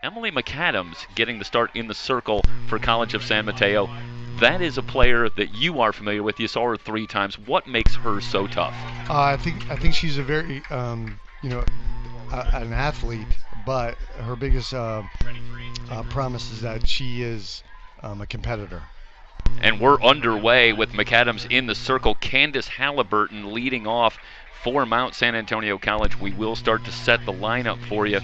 Emily McAdams getting the start in the circle for College of San Mateo. That is a player that you are familiar with. You saw her 3 times. What makes her so tough? I think she's a very an athlete, but her biggest promise is that she is a competitor. And we're underway with McAdams in the circle. Candace Halliburton leading off for Mount San Antonio College. We will start to set the lineup for you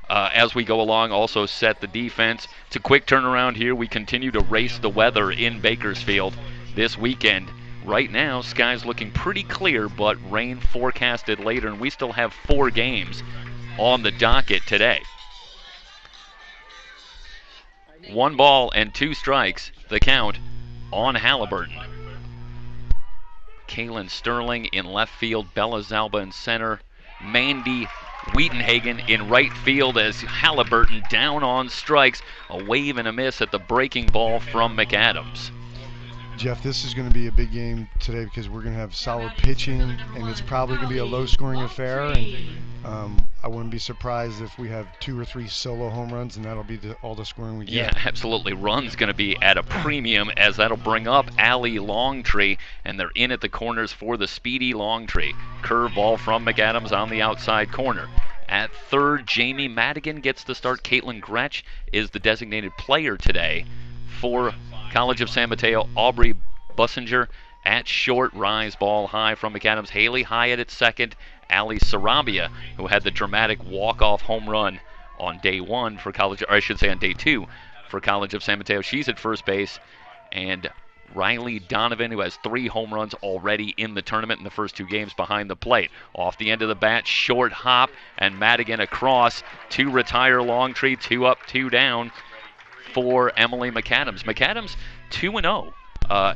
as we go along. Also set the defense. It's a quick turnaround here. We continue to race the weather in Bakersfield this weekend. Right now, skies looking pretty clear, but rain forecasted later, and we still have 4 games on the docket today. 1 ball and 2 strikes, the count on Halliburton. Kaylin Sterling in left field, Bella Zalba in center, Mandy Wheatenhagen in right field as Halliburton down on strikes. A wave and a miss at the breaking ball from McAdams. Jeff, this is going to be a big game today because we're going to have solid pitching, and it's probably going to be a low-scoring affair. And I wouldn't be surprised if we have 2 or 3 solo home runs, and that'll be all the scoring we get. Yeah, absolutely. Run's going to be at a premium as that'll bring up Allie Longtree, and they're in at the corners for the speedy Longtree. Curveball from McAdams on the outside corner. At third, Jamie Madigan gets the start. Caitlin Gretsch is the designated player today for College of San Mateo. Aubrey Bussinger at short, rise ball high from McAdams. Haley Hyatt at second. Ali Sarabia, who had the dramatic walk-off home run on day 1 for College, or I should say on day 2 for College of San Mateo. She's at first base. And Riley Donovan, who has 3 home runs already in the tournament in the first 2 games behind the plate. Off the end of the bat, short hop, and Madigan across to retire Longtree. 2 up, 2 down for Emily McAdams. McAdams 2-0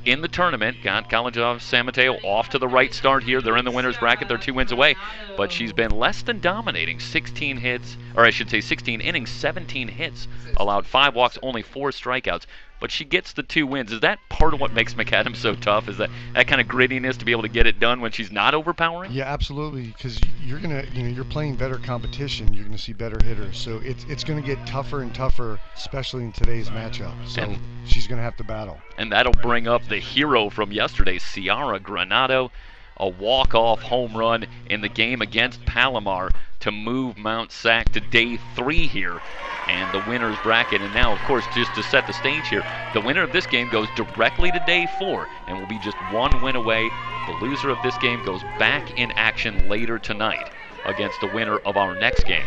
in the tournament. Got College of San Mateo off to the right start here. They're in the winner's bracket. They're 2 wins away. But she's been less than dominating. 16 hits, or I should say 16 innings, 17 hits. Allowed 5 walks, only 4 strikeouts. But she gets the 2 wins. Is that part of what makes McAdams so tough? Is that kind of grittiness to be able to get it done when she's not overpowering? Yeah, absolutely. Because you're playing better competition. You're gonna see better hitters. So it's gonna get tougher and tougher, especially in today's matchup. So she's gonna have to battle. And that'll bring up the hero from yesterday, Ciara Granado. A walk-off home run in the game against Palomar to move Mount SAC to day 3 here and the winner's bracket. And now, of course, just to set the stage here, the winner of this game goes directly to day 4 and will be just 1 win away. The loser of this game goes back in action later tonight against the winner of our next game,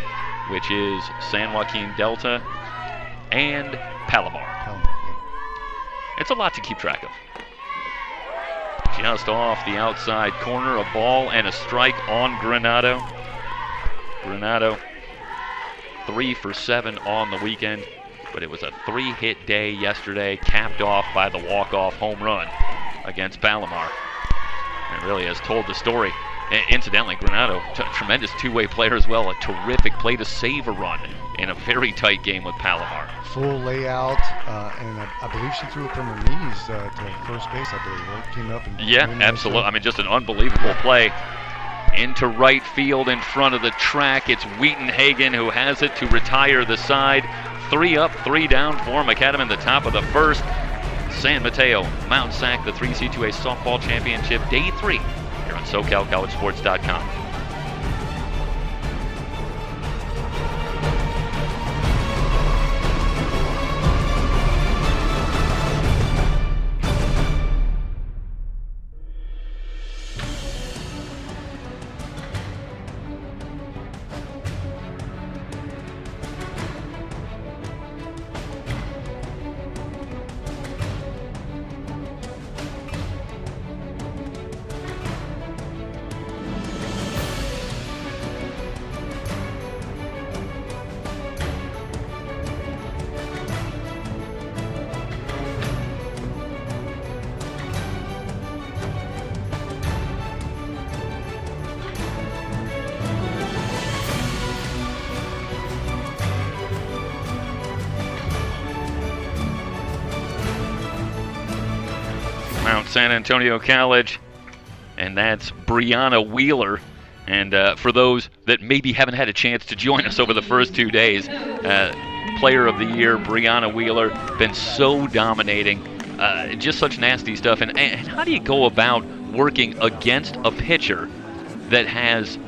which is San Joaquin Delta and Palomar. It's a lot to keep track of. Just off the outside corner, a ball and a strike on Granado. Granado 3 for 7 on the weekend, but it was a 3-hit day yesterday, capped off by the walk-off home run against Palomar. And it really has told the story. Incidentally, Granado, tremendous 2-way player as well, a terrific play to save a run in a very tight game with Palomar. Full layout, and I believe she threw it from her knees to first base, I believe, right? Came up and yeah, absolutely. I mean, just an unbelievable play. Into right field in front of the track. It's Wheatenhagen who has it to retire the side. 3 up, 3 down for McAdams in the top of the first. San Mateo, Mount SAC, the 3C2A softball championship, day 3 here on SoCalCollegeSports.com. Mount San Antonio College, and that's Brianna Wheeler And for those that maybe haven't had a chance to join us over the first 2 days, Player of the Year, Brianna Wheeler, been so dominating. Just such nasty stuff. And how do you go about working against a pitcher that has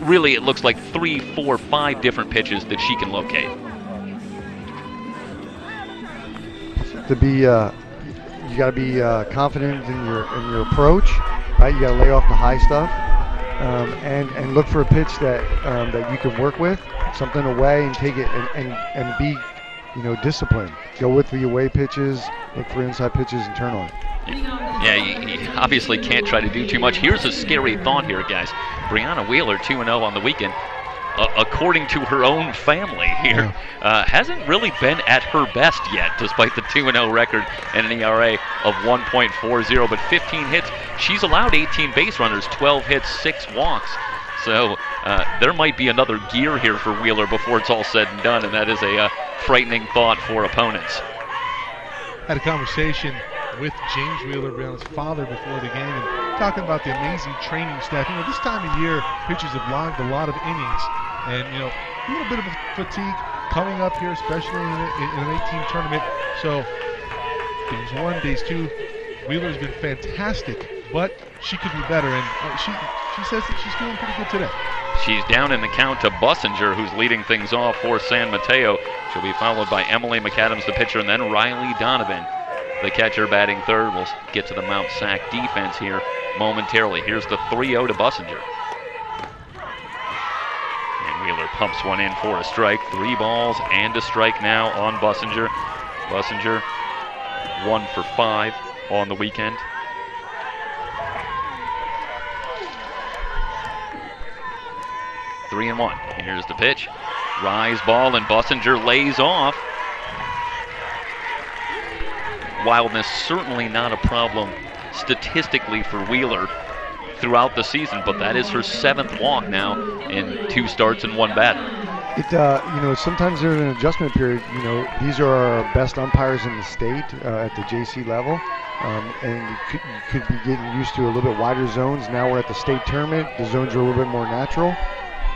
really, it looks like 3, 4, 5 different pitches that she can locate? To be, you got to be confident in your approach, right? You got to lay off the high stuff, and look for a pitch that that you can work with, something away, and take it and be, disciplined. Go with the away pitches, look for inside pitches, and turn on it. Yeah, you obviously can't try to do too much. Here's a scary thought here, guys. Brianna Wheeler, 2-0 on the weekend. According to her own family here, hasn't really been at her best yet, despite the 2-0 record and an ERA of 1.40, but 15 hits. She's allowed 18 base runners, 12 hits, 6 walks. So there might be another gear here for Wheeler before it's all said and done, and that is a frightening thought for opponents. Had a conversation with James Wheeler, Brianna's father, before the game, and talking about the amazing training staff. This time of year, pitchers have logged a lot of innings, and a little bit of fatigue coming up here, especially in an 18 tournament. So days 1, days 2, Wheeler's been fantastic, but she could be better, and she says that she's feeling pretty good today. She's down in the count to Bussinger, who's leading things off for San Mateo. She'll be followed by Emily McAdams, the pitcher, and then Riley Donovan, the catcher, batting third. We'll get to the Mount SAC defense here momentarily. Here's the 3-0 to Bussinger. And Wheeler pumps one in for a strike. 3 balls and a strike now on Bussinger. Bussinger 1 for 5 on the weekend. Three and 1. Here's the pitch. Rise ball, and Bussinger lays off. Wildness certainly not a problem statistically for Wheeler throughout the season, but that is her 7th walk now in 2 starts and 1 batter. Sometimes there's an adjustment period. These are our best umpires in the state at the JC level, and you could be getting used to a little bit wider zones. Now we're at the state tournament. The zones are a little bit more natural,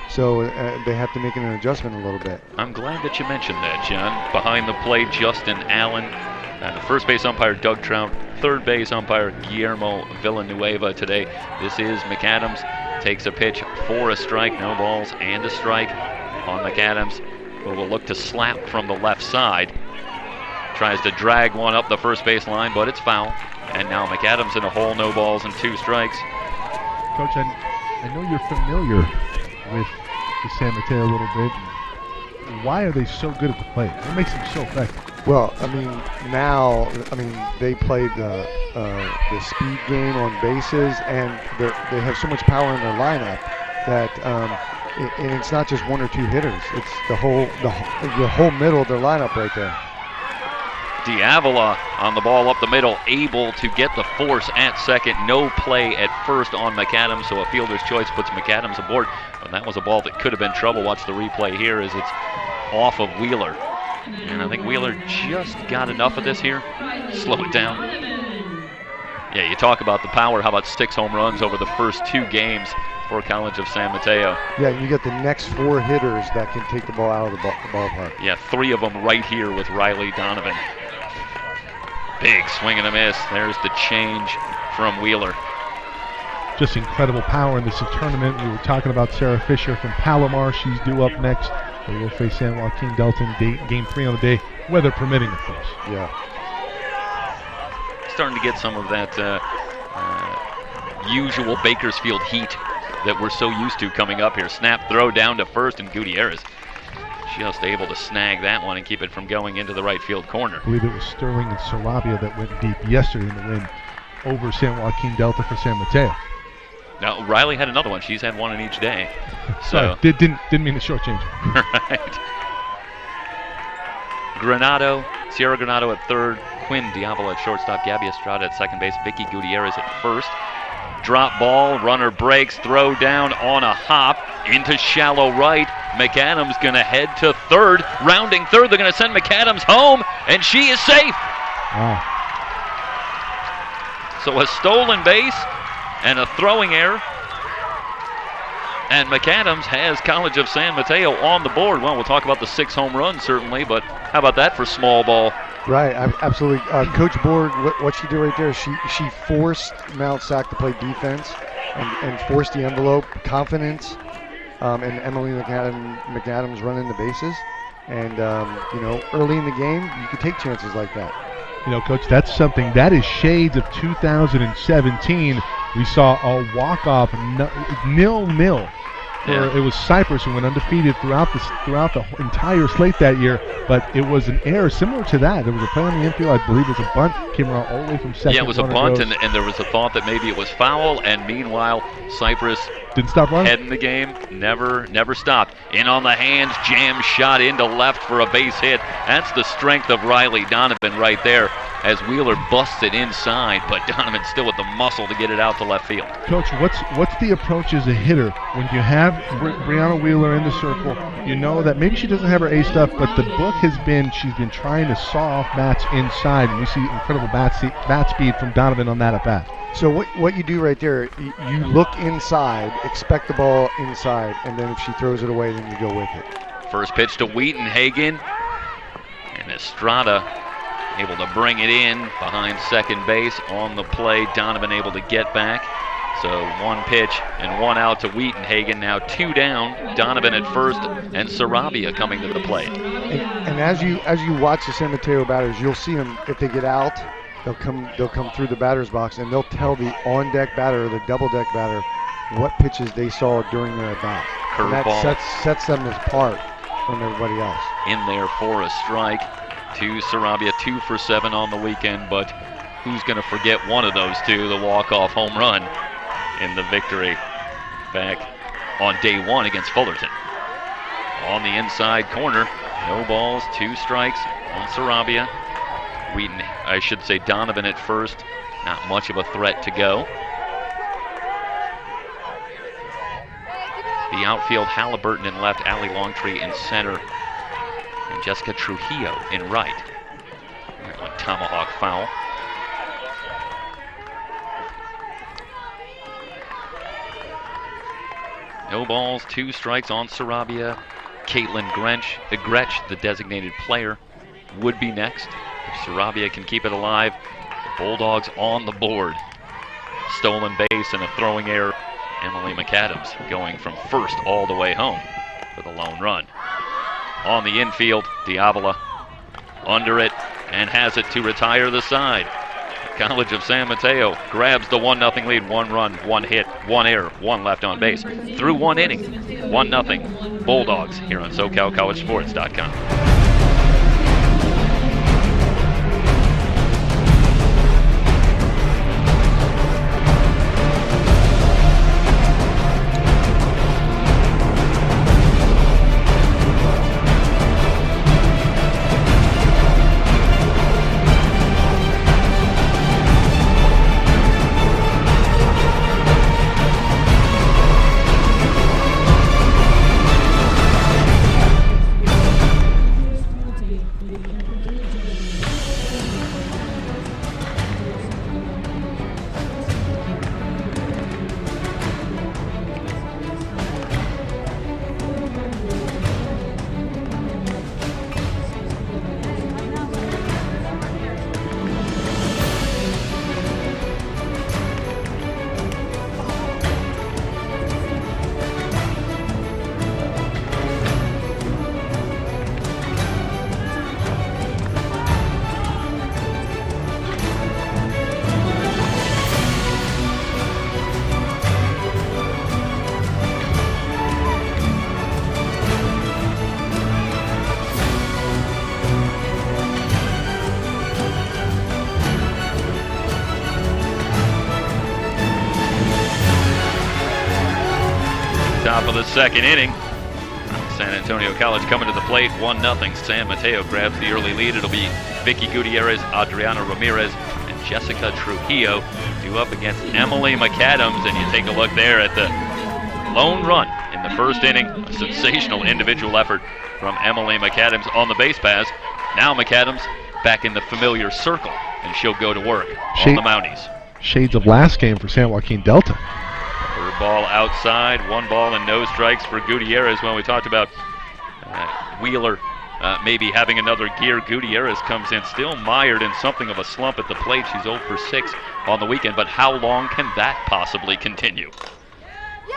so they have to make an adjustment a little bit. I'm glad that you mentioned that, John. Behind the plate, Justin Allen. The first base umpire, Doug Trout. Third base umpire, Guillermo Villanueva today. This is McAdams. Takes a pitch for a strike. No balls and a strike on McAdams, who will look to slap from the left side. Tries to drag one up the first base line, but it's foul. And now McAdams in a hole, no balls and 2 strikes. Coach, I know you're familiar with the San Mateo a little bit. Why are they so good at the plate? What makes them so effective? Well, they played the speed game on bases, and they have so much power in their lineup that, and it's not just 1 or 2 hitters. It's the whole middle of their lineup right there. Diavola on the ball up the middle, able to get the force at second. No play at first on McAdams, so a fielder's choice puts McAdams aboard. But that was a ball that could have been trouble. Watch the replay here as it's off of Wheeler. And I think Wheeler just got enough of this here. Slow it down. Yeah, you talk about the power. How about 6 home runs over the first 2 games for College of San Mateo? Yeah, you get the next 4 hitters that can take the ball out of the ballpark. Yeah, 3 of them right here with Riley Donovan. Big swing and a miss. There's the change from Wheeler. Just incredible power in this tournament. We were talking about Sarah Fisher from Palomar. She's due up next. They will face San Joaquin Delta in game 3 on the day, weather permitting, of course. Yeah. Starting to get some of that usual Bakersfield heat that we're so used to coming up here. Snap throw down to first, and Gutierrez just able to snag that one and keep it from going into the right field corner. I believe it was Sterling and Sarabia that went deep yesterday in the win over San Joaquin Delta for San Mateo. Now, Riley had another one. She's had one in each day. So Sorry, didn't mean to shortchange her. Right. Sierra Granado at third, Quinn Diavola at shortstop, Gabby Estrada at second base, Vicky Gutierrez at first. Drop ball, runner breaks, throw down on a hop into shallow right. McAdams going to head to third. Rounding third, they're going to send McAdams home, and she is safe. Wow. So a stolen base and a throwing error. And McAdams has College of San Mateo on the board. Well, we'll talk about the 6 home runs certainly, but how about that for small ball? Right, absolutely. Coach Borg, what she did right there, she forced Mount SAC to play defense and forced the envelope, confidence, and Emily McAdams running the bases. And, early in the game, you could take chances like that. Coach, that's something that is shades of 2017. We saw a walk-off 0-0. Yeah. It was Cypress who went undefeated throughout the entire slate that year, but it was an error similar to that. There was a play on the infield, I believe it was a bunt, came around all the way from second. Yeah, it was a bunt, and there was a thought that maybe it was foul, and meanwhile, Cypress didn't stop running. Head in the game, never stopped. In on the hands, jam shot into left for a base hit. That's the strength of Riley Donovan right there as Wheeler busts it inside, but Donovan still with the muscle to get it out to left field. Coach, what's the approach as a hitter when you have Brianna Wheeler in the circle? You know that maybe she doesn't have her A stuff, but the book she's been trying to saw off bats inside, and we see incredible bat speed from Donovan on that at bat. So what you do right there, you look inside, expect the ball inside, and then if she throws it away, then you go with it. First pitch to Wheaton-Hagen, and Estrada able to bring it in behind second base. On the play, Donovan able to get back. So 1 pitch and 1 out to Wheaton-Hagen. Now 2 down. Donovan at first, and Sarabia coming to the plate. And as you watch the San Mateo batters, you'll see them if they get out. They'll come through the batter's box, and they'll tell the on-deck batter or the double-deck batter what pitches they saw during their at-bat. And that sets them apart from everybody else. In there for a strike to Sarabia, 2 for 7 on the weekend, but who's going to forget one of those two, the walk-off home run in the victory back on day 1 against Fullerton. On the inside corner, no balls, 2 strikes on Sarabia. Donovan at first, not much of a threat to go. The outfield, Halliburton in left, Allie Longtree in center, and Jessica Trujillo in right. One tomahawk foul. No balls, 2 strikes on Sarabia. Caitlin Gretsch, the designated player, would be next. If Sarabia can keep it alive, the Bulldogs on the board. Stolen base and a throwing error. Emily McAdams going from first all the way home for the lone run. On the infield, Diavola under it and has it to retire the side. College of San Mateo grabs the 1-0 lead. 1 run, 1 hit, 1 error, 1 left on base. Through 1 inning, 1-0 Bulldogs here on SoCalCollegeSports.com. Top of the second inning. San Antonio College coming to the plate, 1-0. San Mateo grabs the early lead. It'll be Vicky Gutierrez, Adriana Ramirez, and Jessica Trujillo due up against Emily McAdams. And you take a look there at the lone run in the first inning. A sensational individual effort from Emily McAdams on the base pass. Now McAdams back in the familiar circle, and she'll go to work on the Mounties. Shades of last game for San Joaquin Delta. Her Ball outside, 1 ball and no strikes for Gutierrez. When we talked about Wheeler maybe having another gear, Gutierrez comes in still mired in something of a slump at the plate. She's 0 for 6 on the weekend, but how long can that possibly continue?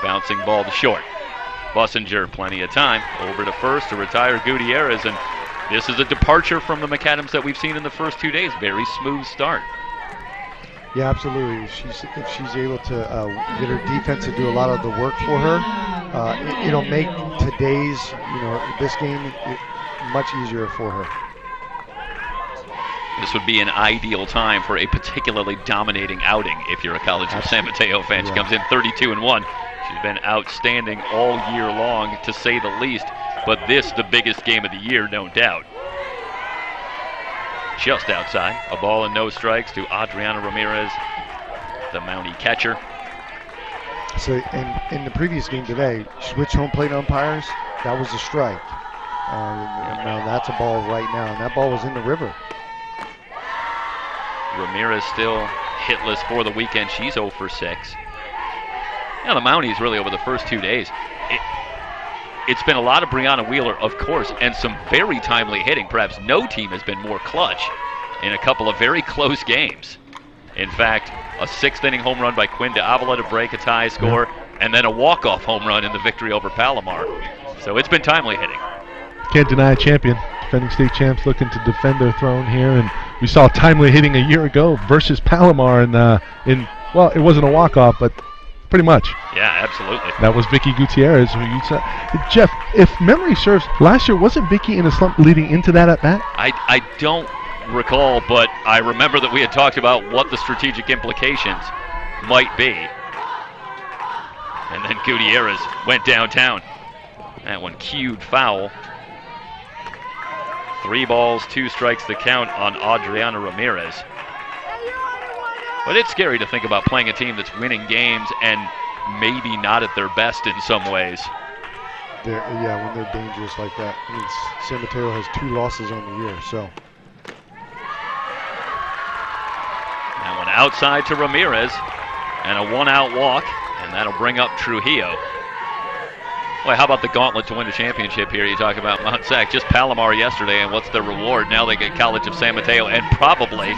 Bouncing ball to short. Bussinger, plenty of time, over to first to retire Gutierrez, and this is a departure from the McAdams that we've seen in the first 2 days. Very smooth start. Yeah, absolutely. If she's able to get her defense to do a lot of the work for her, it'll make today's, this game much easier for her. This would be an ideal time for a particularly dominating outing if you're a College of San Mateo fan. She comes in 32-1. She's been outstanding all year long, to say the least, but this the biggest game of the year, no doubt. Just outside, a ball and no strikes to Adriana Ramirez, the Mountie catcher. So in the previous game today, switch home plate umpires, that was a strike. Now that's a ball right now, and that ball was in the river. Ramirez still hitless for the weekend. She's 0 for 6. Now the Mounties really over the first 2 days, it's been a lot of Brianna Wheeler, of course, and some very timely hitting. Perhaps no team has been more clutch in a couple of very close games. In fact, a 6th inning home run by Quinn de Avila to break a tie score, and then a walk-off home run in the victory over Palomar. So it's been timely hitting. Can't deny a champion. Defending state champs looking to defend their throne here, and we saw timely hitting a year ago versus Palomar well, it wasn't a walk-off, but pretty much. Yeah, absolutely. That was Vicky Gutierrez. Who you said, Jeff, if memory serves, last year wasn't Vicky in a slump leading into that at bat? I don't recall, but I remember that we had talked about what the strategic implications might be. And then Gutierrez went downtown. That one cued foul. 3 balls, 2 strikes the count on Adriana Ramirez. But it's scary to think about playing a team that's winning games and maybe not at their best in some ways. When they're dangerous like that. I mean, San Mateo has 2 losses on the year, so. That one outside to Ramirez, and a 1-out walk, and that'll bring up Trujillo. Boy, how about the gauntlet to win the championship here? You talk about Mount SAC, just Palomar yesterday, and what's their reward? Now they get College of San Mateo, and probably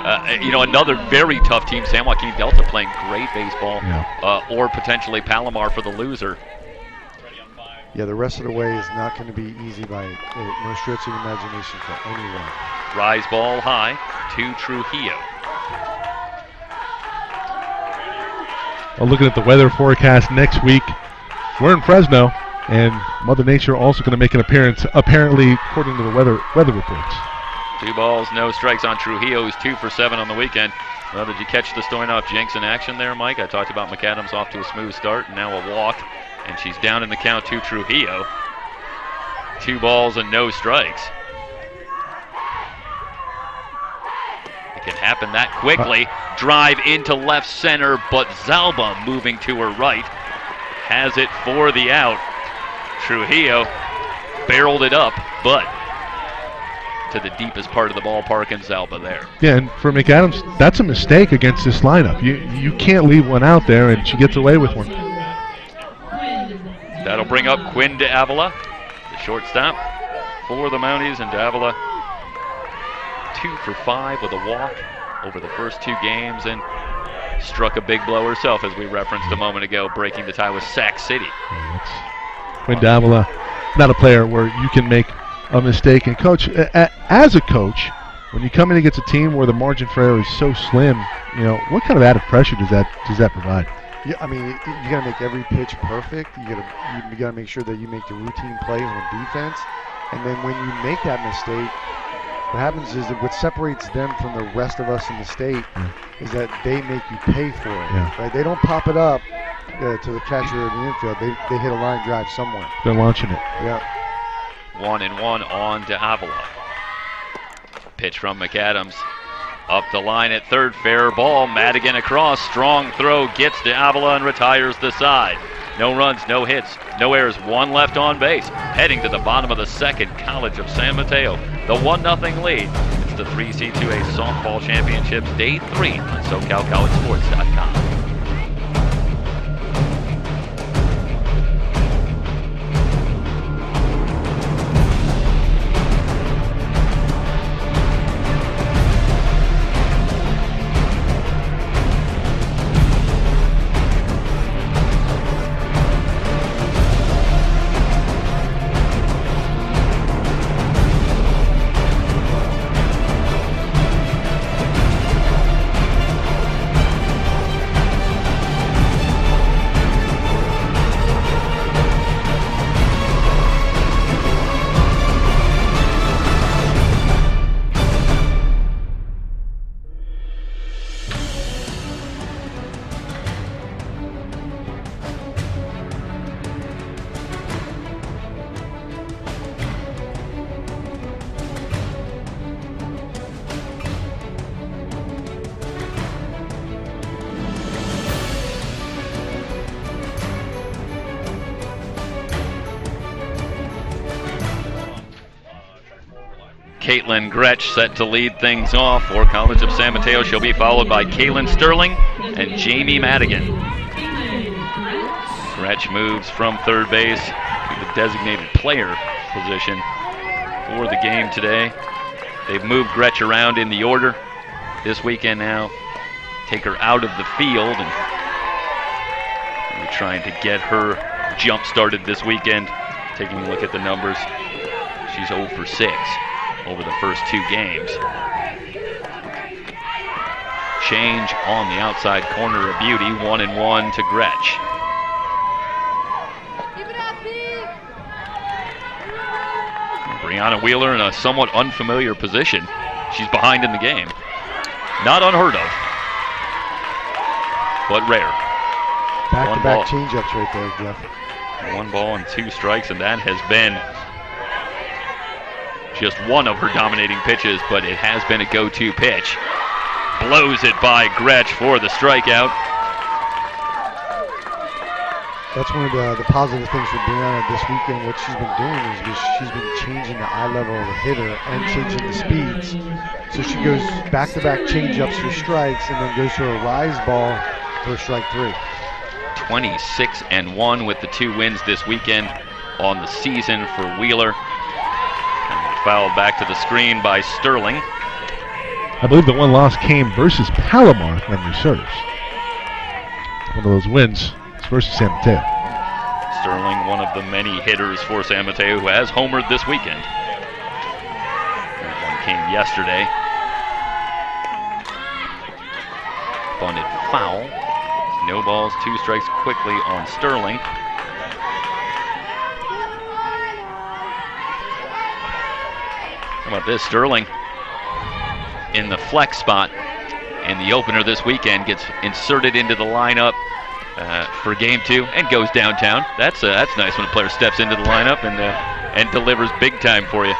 another very tough team, San Joaquin Delta, playing great baseball, or potentially Palomar for the loser. Yeah, the rest of the way is not going to be easy by no stretch of imagination for anyone. Rise ball high to Trujillo. Well, looking at the weather forecast next week, we're in Fresno, and Mother Nature also going to make an appearance, apparently, according to the weather reports. 2 balls, no strikes on Trujillo, who's 2 for 7 on the weekend. Well, did you catch the Stoyanov-Jenks in action there, Mike? I talked about McAdams off to a smooth start, and now a walk, and she's down in the count to Trujillo. 2 balls and no strikes. It can happen that quickly. Drive into left center, but Zalba moving to her right has it for the out. Trujillo barreled it up, but to the deepest part of the ballpark, and Zalba there. Yeah, and for McAdams, that's a mistake against this lineup. You can't leave one out there, and she gets away with one. That'll bring up Quinn de Avila, the shortstop for the Mounties, and de Avila 2 for 5 with a walk over the first 2 games, and struck a big blow herself, as we referenced a moment ago, breaking the tie with Sac City. Quinn de Avila, not a player where you can make a mistake. And coach, as a coach, when you come in against a team where the margin for error is so slim, what kind of added pressure does that provide? Yeah, I mean, you got to make every pitch perfect. You got to make sure that you make the routine plays on defense, and then when you make that mistake, what happens is that what separates them from the rest of us in the state is that they make you pay for it. Yeah. Right? They don't pop it up to the catcher or the infield. They hit a line drive somewhere. They're launching it. Yeah. 1-1 on de Avila. Pitch from McAdams. Up the line at third, fair ball. Madigan across, strong throw, gets de Avila and retires the side. No runs, no hits, no errors, 1 left on base. Heading to the bottom of the second, College of San Mateo. The 1-0 lead. It's the 3C2A Softball Championships, Day 3 on SoCalCollegeSports.com. Caitlin Gretsch set to lead things off for College of San Mateo. She'll be followed by Kaylin Sterling and Jamie Madigan. Gretsch moves from third base to the designated player position for the game today. They've moved Gretsch around in the order this weekend now. Take her out of the field, and we're trying to get her jump started this weekend. Taking a look at the numbers, she's 0 for 6 over the first 2 games. Change on the outside corner of Beauty, 1-1 to Gretsch. Brianna Wheeler in a somewhat unfamiliar position. She's behind in the game. Not unheard of, but rare. Back-to-back change-ups right there, Jeff. 1 ball and 2 strikes, and that has been just one of her dominating pitches, but it has been a go-to pitch. Blows it by Gretsch for the strikeout. That's one of the positive things for Brianna this weekend. What she's been doing is she's been changing the eye level of the hitter and changing the speeds. So she goes back-to-back change-ups for strikes and then goes to a rise ball for strike 3. 26-1 with the 2 wins this weekend on the season for Wheeler. And fouled back to the screen by Sterling. I believe the one loss came versus Palomar, if memory serves. One of those wins versus San Mateo. Sterling, one of the many hitters for San Mateo who has homered this weekend. That one came yesterday. Bunted foul. No balls, 2 strikes quickly on Sterling. How about this? Sterling in the flex spot in the opener this weekend gets inserted into the lineup for game 2 and goes downtown. That's nice when a player steps into the lineup and delivers big time for you.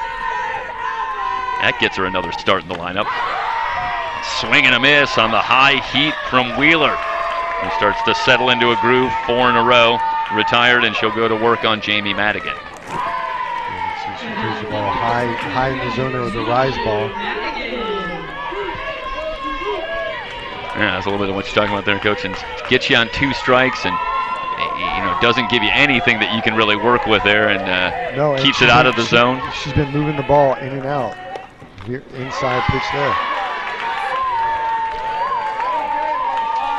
That gets her another start in the lineup. Swing and a miss on the high heat from Wheeler. He starts to settle into a groove, 4 in a row, retired, and she'll go to work on Jamie Madigan. So she throws the ball high in the zone with a rise ball. Yeah, that's a little bit of what you're talking about there, Coach. And gets you on 2 strikes and doesn't give you anything that you can really work with there, and keeps it out of the zone. She's been moving the ball in and out. Inside pitch there.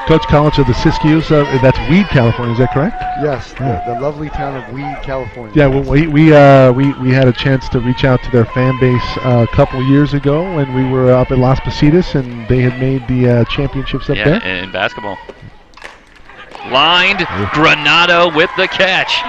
Coach, College of the Siskiyous, that's Weed, California, is that correct? Yes, the lovely town of Weed, California. Yeah, well, we had a chance to reach out to their fan base a couple years ago when we were up at Las Positas, and they had made the championships up there. Yeah, in basketball. Lined, Granado with the catch.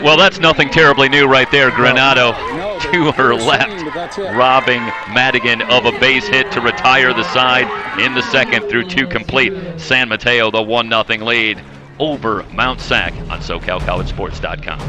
Well, that's nothing terribly new right there. Granado to her left, robbing Madigan of a base hit to retire the side in the second through 2 complete. San Mateo, the 1-0 lead over Mount SAC on SoCalCollegeSports.com.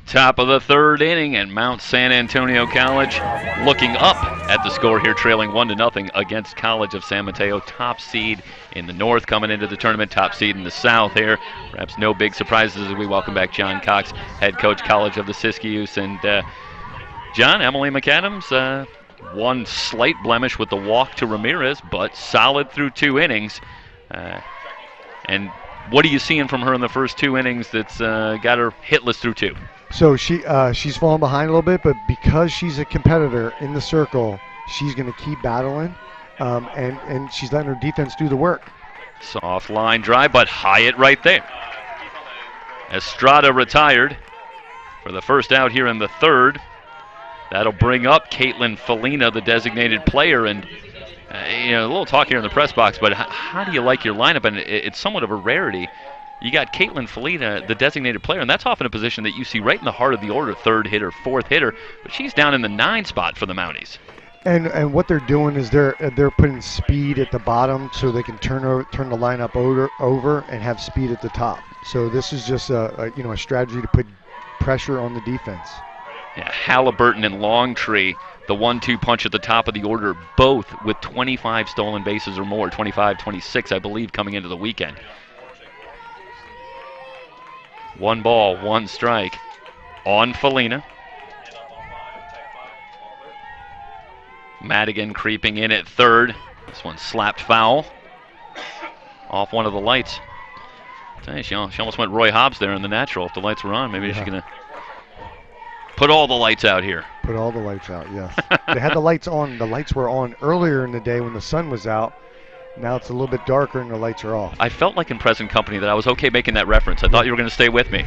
Top of the 3rd inning, and Mount San Antonio College looking up at the score here, trailing 1-0 against College of San Mateo. Top seed in the north coming into the tournament, top seed in the south here. Perhaps no big surprises as we welcome back John Cox, head coach, College of the Siskiyous. And John, Emily McAdams, one slight blemish with the walk to Ramirez, but solid through 2 innings. And what are you seeing from her in the first 2 innings that's got her hitless through 2? So she's fallen behind a little bit, but because she's a competitor in the circle, she's going to keep battling, and she's letting her defense do the work. Soft line drive, but Hyatt right there. Estrada retired for the first out here in the 3rd. That'll bring up Caitlin Felina, the designated player, and a little talk here in the press box, but how do you like your lineup? And it's somewhat of a rarity. You got Caitlin Felina, the designated player, and that's often a position that you see right in the heart of the order, 3rd hitter, 4th hitter, but she's down in the 9 spot for the Mounties. And what they're doing is they're putting speed at the bottom so they can turn the lineup over and have speed at the top. So this is just a strategy to put pressure on the defense. Yeah, Halliburton and Longtree, the 1-2 punch at the top of the order, both with 25 stolen bases or more, 25, 26, I believe, coming into the weekend. 1 ball, 1 strike on Felina. Madigan creeping in at 3rd. This one slapped foul off one of the lights. She almost went Roy Hobbs there in the natural. If the lights were on, maybe she's going to put all the lights out here. Put all the lights out, yes. They had the lights on. The lights were on earlier in the day when the sun was out. Now it's a little bit darker and the lights are off. I felt like in present company that I was okay making that reference. I thought you were going to stay with me.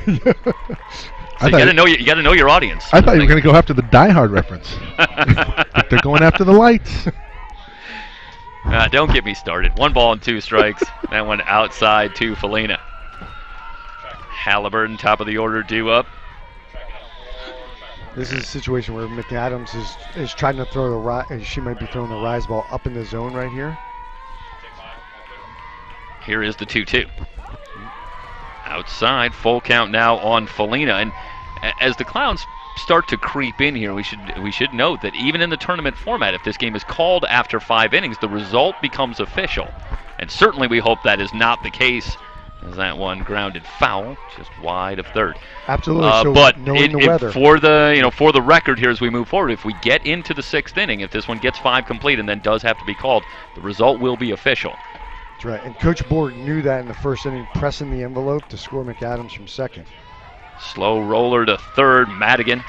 So you got to know your audience. I thought you were going to go after the Die Hard reference. But they're going after the lights. Don't get me started. 1 ball and 2 strikes. That one outside to Felina. Halliburton, top of the order, due up. This is a situation where McAdams is trying to throw the rise. She might be throwing the rise ball up in the zone right here. Here is the 2-2. Outside, full count now on Felina. And as the Clowns start to creep in here, we should note that even in the tournament format, if this game is called after 5 innings, the result becomes official. And certainly we hope that is not the case, as that one grounded foul, just wide of 3rd. Absolutely. So but knowing the weather. for the record here as we move forward, if we get into the 6th inning, if this one gets 5 complete and then does have to be called, the result will be official. That's right. And Coach Borg knew that in the 1st inning, pressing the envelope to score McAdams from 2nd. Slow roller to 3rd. Madigan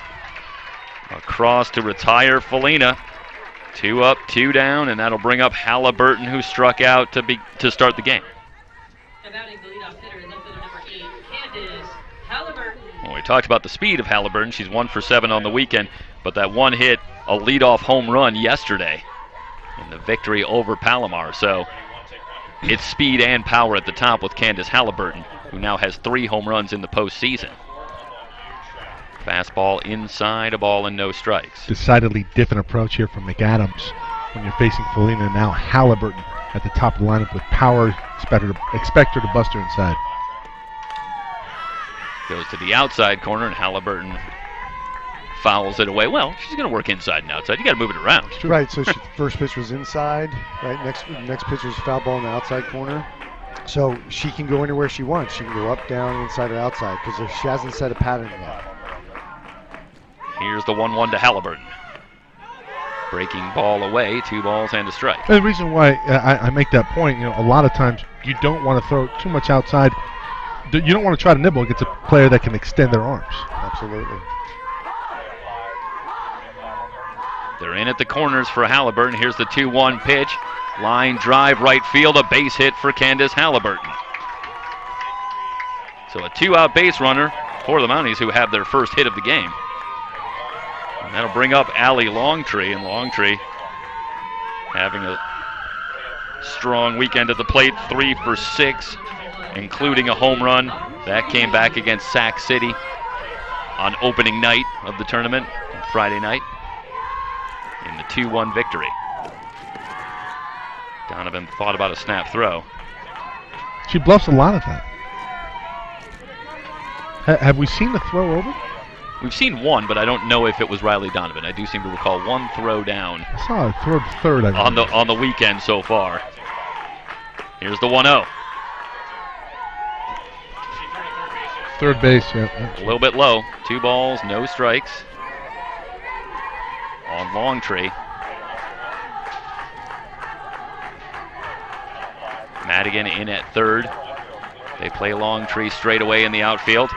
across to retire Felina. 2 up, 2 down, and that'll bring up Halliburton, who struck out to start the game. Well, we talked about the speed of Halliburton. She's 1 for 7 on the weekend, but that one hit a leadoff home run yesterday in the victory over Palomar. So it's speed and power at the top with Candace Halliburton, who now has 3 home runs in the postseason. Fastball inside, a ball and no strikes. Decidedly different approach here from McAdams when you're facing Felina. Now Halliburton at the top of the lineup with power. Expect her to bust her inside. Goes to the outside corner, and Halliburton fouls it away. Well, she's going to work inside and outside. You got to move it around. Right. So first pitch was inside. Right. Next pitch was foul ball in the outside corner. So she can go anywhere she wants. She can go up, down, inside, or outside because she hasn't set a pattern yet. Here's the 1-1 to Halliburton. Breaking ball away, 2 balls and a strike. And the reason why I make that point, a lot of times you don't want to throw too much outside. You don't want to try to nibble against a player that can extend their arms. Absolutely. They're in at the corners for Halliburton. Here's the 2-1 pitch. Line drive right field, a base hit for Candace Halliburton. So a 2-out base runner for the Mounties, who have their first hit of the game. And that'll bring up Allie Longtree, and Longtree having a strong weekend at the plate, 3 for 6, including a home run. That came back against Sac City on opening night of the tournament, on Friday night, in the 2-1 victory. Donovan thought about a snap throw. She bluffs a lot of that. Have we seen the throw over? We've seen one, but I don't know if it was Riley Donovan. I do seem to recall one throw down. I saw a throw to third. On the weekend so far. Here's the 1-0. Third base, yeah. A little bit low. 2 balls, no strikes. On Longtree. Madigan in at 3rd. They play Longtree straight away in the outfield.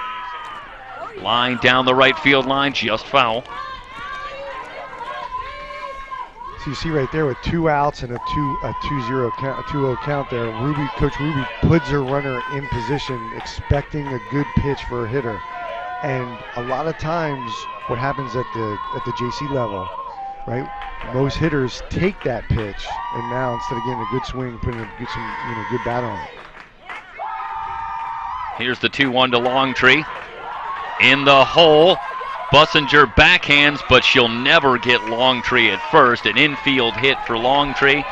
Line down the right field line, just foul. So you see right there with 2 outs and a 2-0 count, a 2-0 count there. Coach Ruby puts her runner in position, expecting a good pitch for a hitter. And a lot of times, what happens at the JC level, right? Most hitters take that pitch, and now instead of getting a good swing, putting a good bat on it. Here's the 2-1 to Longtree. In the hole, Bussinger backhands, but she'll never get Longtree at first. An infield hit for Longtree.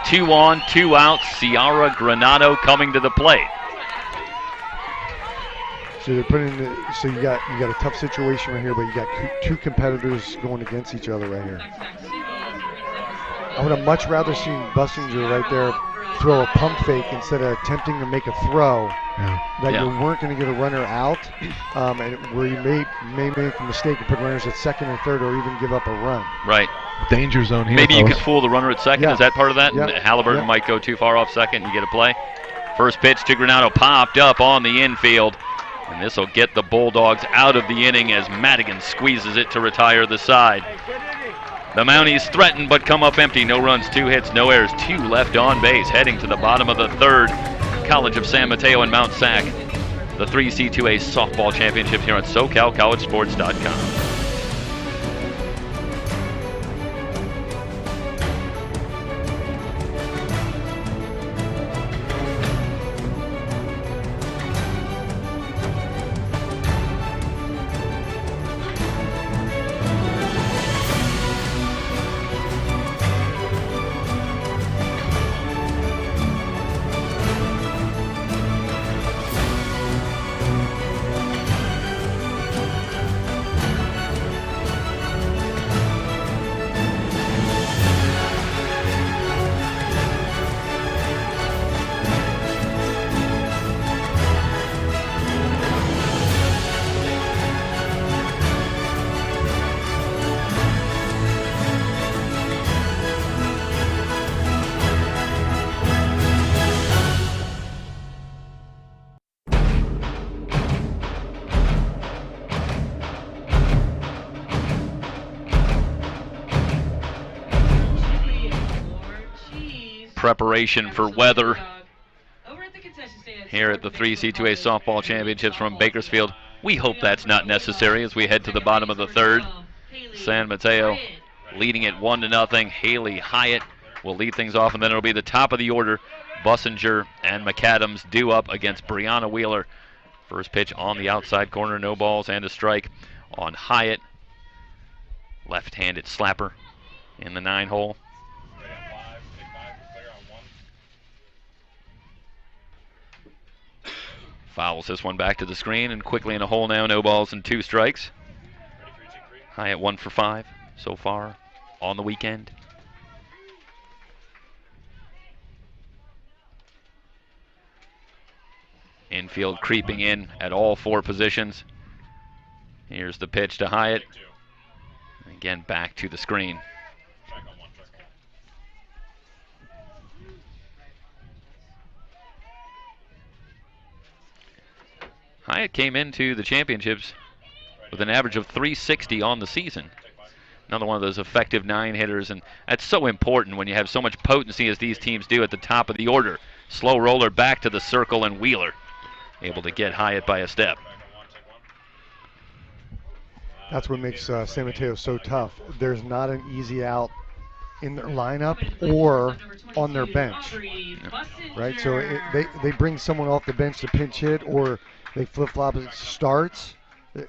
2 on, 2 out. Ciara Granado coming to the plate. So they're putting so you got a tough situation right here, but you got 2 competitors going against each other right here. I would have much rather seen Bussinger right there throw a pump fake instead of attempting to make a throw that you weren't going to get a runner out, and where you may make a mistake and put runners at second or third, or even give up a run. Right. Danger zone here. Maybe you could fool the runner at second. Yeah. Is that part of that? Yeah. Halliburton might go too far off second and you get a play. First pitch to Granado popped up on the infield. And this will get the Bulldogs out of the inning as Madigan squeezes it to retire the side. The Mounties threaten but come up empty. No runs, 2 hits, no errors, 2 left on base. Heading to the bottom of the 3rd, College of San Mateo and Mount SAC. The 3C2A softball championship here on SoCalCollegeSports.com. Preparation for weather here at the 3C2A softball championships from Bakersfield. We hope that's not necessary as we head to the bottom of the 3rd. San Mateo leading it 1-0. Haley Hyatt will lead things off, and then it'll be the top of the order. Bussinger and McAdams due up against Brianna Wheeler. First pitch on the outside corner, no balls and a strike on Hyatt. Left-handed slapper in the 9-hole. Fouls this one back to the screen and quickly in a hole now. No balls and 2 strikes. Hyatt 1 for 5 so far on the weekend. Infield creeping in at all 4 positions. Here's the pitch to Hyatt. Again back to the screen. Hyatt came into the championships with an average of 360 on the season. Another one of those effective 9 hitters, and that's so important when you have so much potency as these teams do at the top of the order. Slow roller back to the circle, and Wheeler able to get Hyatt by a step. That's what makes San Mateo so tough. There's not an easy out in their lineup or on their bench, right? So they bring someone off the bench to pinch hit, or they flip-flop as it starts.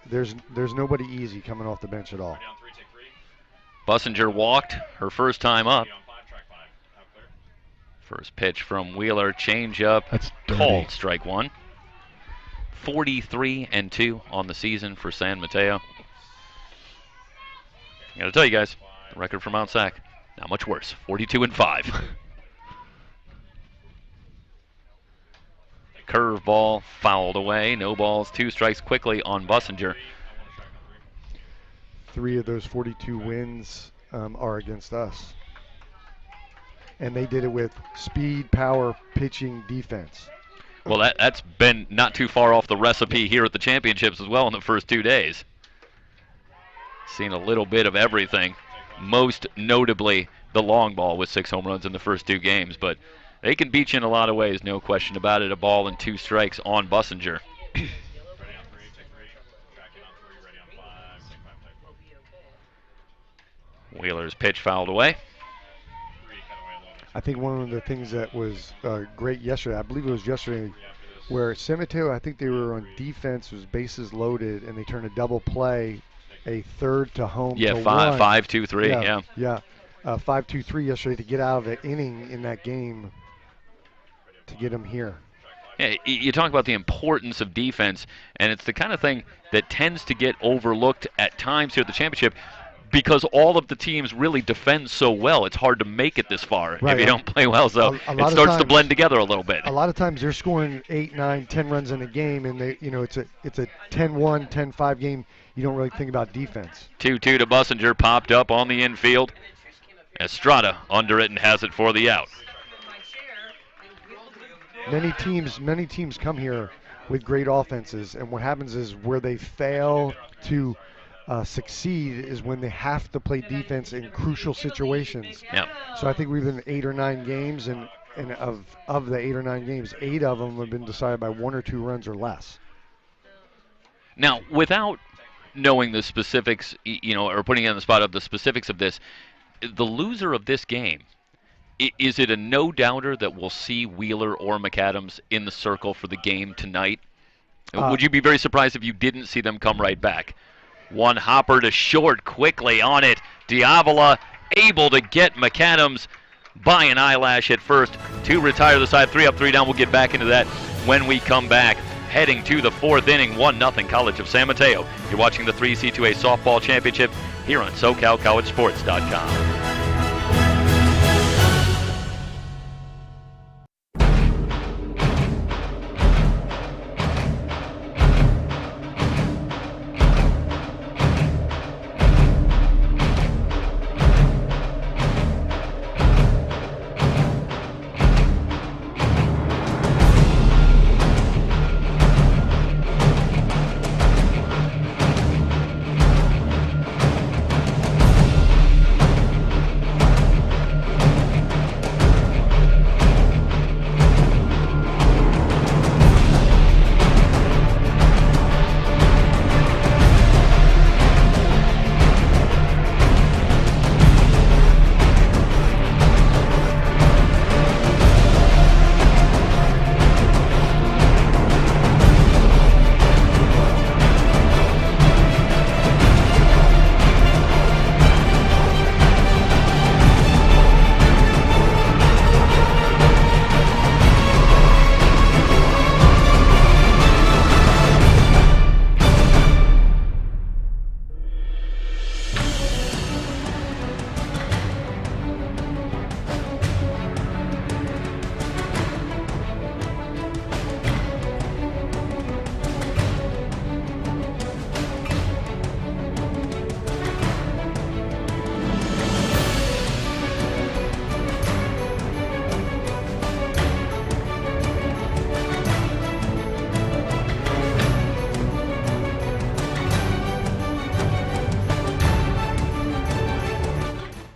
There's nobody easy coming off the bench at all. Bussinger walked her first time up. First pitch from Wheeler, changeup. That's called strike 1. 43-2 on the season for San Mateo. I gotta tell you guys, the record for Mount SAC, not much worse. 42-5. Curveball fouled away. No balls, 2 strikes quickly on Bussinger. 3 of those 42 wins are against us. And they did it with speed, power, pitching, defense. Well, that's been not too far off the recipe here at the championships as well in the first 2 days. Seen a little bit of everything, most notably the long ball with 6 home runs in the first 2 games. But they can beat you in a lot of ways, no question about it. A ball and 2 strikes on Bussinger. Wheeler's pitch fouled away. I think one of the things that was great yesterday, I believe it was yesterday, where San Mateo, I think they were on defense, was bases loaded, and they turned a double play, a third to home. Yeah, to 5-2-3. Yeah. Yeah. 5-2-3 yesterday to get out of the inning in that game to get them here. Yeah, you talk about the importance of defense, and it's the kind of thing that tends to get overlooked at times here at the championship because all of the teams really defend so well. It's hard to make it this far if you don't play well, so it starts to blend together a little bit. A lot of times they're scoring 8, 9, 10 runs in a game, and it's a 10-1, 10-5 game. You don't really think about defense. 2-2 to Bussinger, popped up on the infield. Estrada under it and has it for the out. Many teams come here with great offenses, and what happens is where they fail to succeed is when they have to play defense in crucial situations. Yep. So I think we've been 8 or 9 games, and of the 8 or 9 games, 8 of them have been decided by 1 or 2 runs or less. Now, without knowing the specifics, or putting you on the spot of the specifics of this, the loser of this game, is it a no-doubter that we'll see Wheeler or McAdams in the circle for the game tonight? Would you be very surprised if you didn't see them come right back? One hopper to short, quickly on it. Diavola able to get McAdams by an eyelash at first to retire the side. 3 up, 3 down. We'll get back into that when we come back. Heading to the 4th inning, 1-0 College of San Mateo. You're watching the 3C2A Softball Championship here on SoCalCollegeSports.com.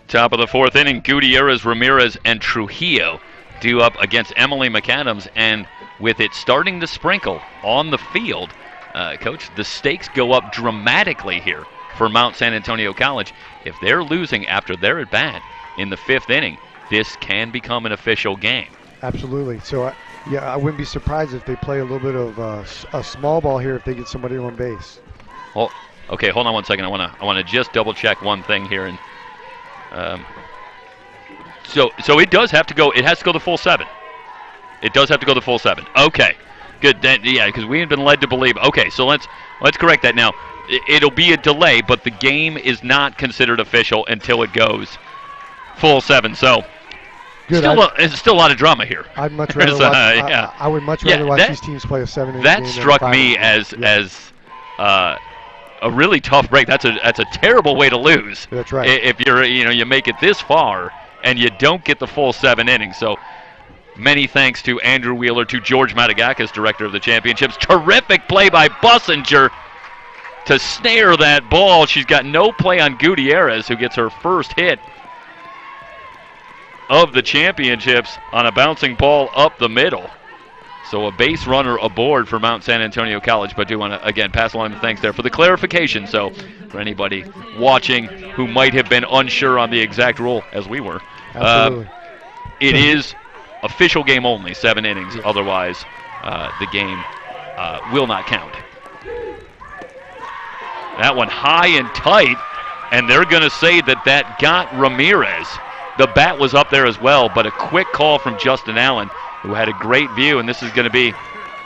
Top of the 4th inning, Gutierrez, Ramirez, and Trujillo due up against Emily McAdams, and with it starting to sprinkle on the field, Coach, the stakes go up dramatically here for Mount San Antonio College. If they're losing after their at-bat in the 5th inning, this can become an official game. Absolutely. So, I wouldn't be surprised if they play a little bit of a small ball here if they get somebody on base. Well, okay, hold on one second. I want to just double-check one thing here, and so it does have to go. It has to go the full 7. It does have to go the full 7. Okay, good. Then, yeah, because we have been led to believe. Okay, so let's correct that now. It'll be a delay, but the game is not considered official until it goes full 7. So good. It's still a lot of drama here. I'd much rather watch. I would much rather watch these teams play a 7-inning game. That struck me as a really tough break. That's a terrible way to lose. That's right. If you make it this far and you don't get the full 7 innings. So Many thanks to Andrew Wheeler, to George Matagakis, director of the championships. Terrific play by Bussinger to snare that ball. She's got no play on Gutierrez, who gets her first hit of the championships on a bouncing ball up the middle. So a base runner aboard for Mount San Antonio College, but do want to, again, pass along the thanks there for the clarification. So for anybody watching who might have been unsure on the exact rule, as we were, it is official game only, 7 innings. Otherwise, the game will not count. That one high and tight, and they're going to say that got Ramirez. The bat was up there as well, but a quick call from Justin Allen, who had a great view, and this is going to be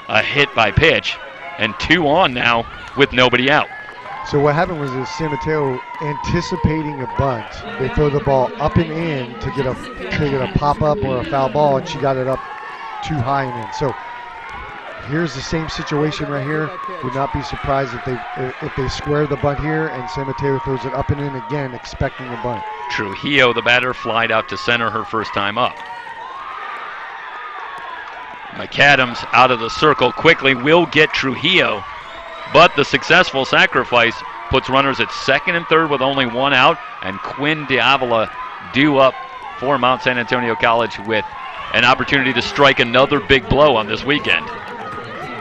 a hit by pitch. And 2 on now with nobody out. So what happened was San Mateo anticipating a bunt. They throw the ball up and in to get a pop-up or a foul ball, and she got it up too high and in. So here's the same situation right here. Would not be surprised if they square the bunt here and San Mateo throws it up and in again, expecting a bunt. Trujillo, the batter, flied out to center her first time up. McAdams out of the circle quickly will get Trujillo, but the successful sacrifice puts runners at second and third with only 1 out, and Quinn Diavola due up for Mount San Antonio College with an opportunity to strike another big blow on this weekend.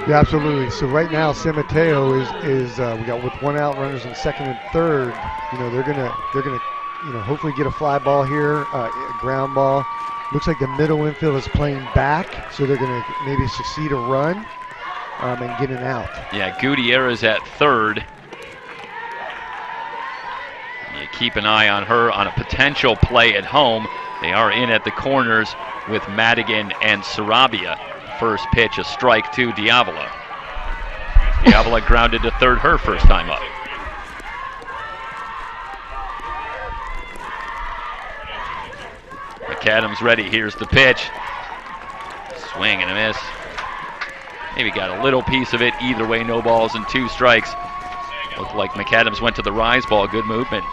Yeah, absolutely. So right now, San Mateo is we got with 1 out, runners in second and third. They're gonna hopefully get a fly ball here, a ground ball. Looks like the middle infield is playing back, so they're gonna maybe succeed a run and get an out. Yeah, Gutierrez at third. You keep an eye on her on a potential play at home. They are in at the corners with Madigan and Sarabia. First pitch, a strike to Diavola. Diavola grounded to third her first time up. McAdams ready. Here's the pitch. Swing and a miss. Maybe got a little piece of it. Either way, no balls and 2 strikes. Looked like McAdams went to the rise ball. Good movement.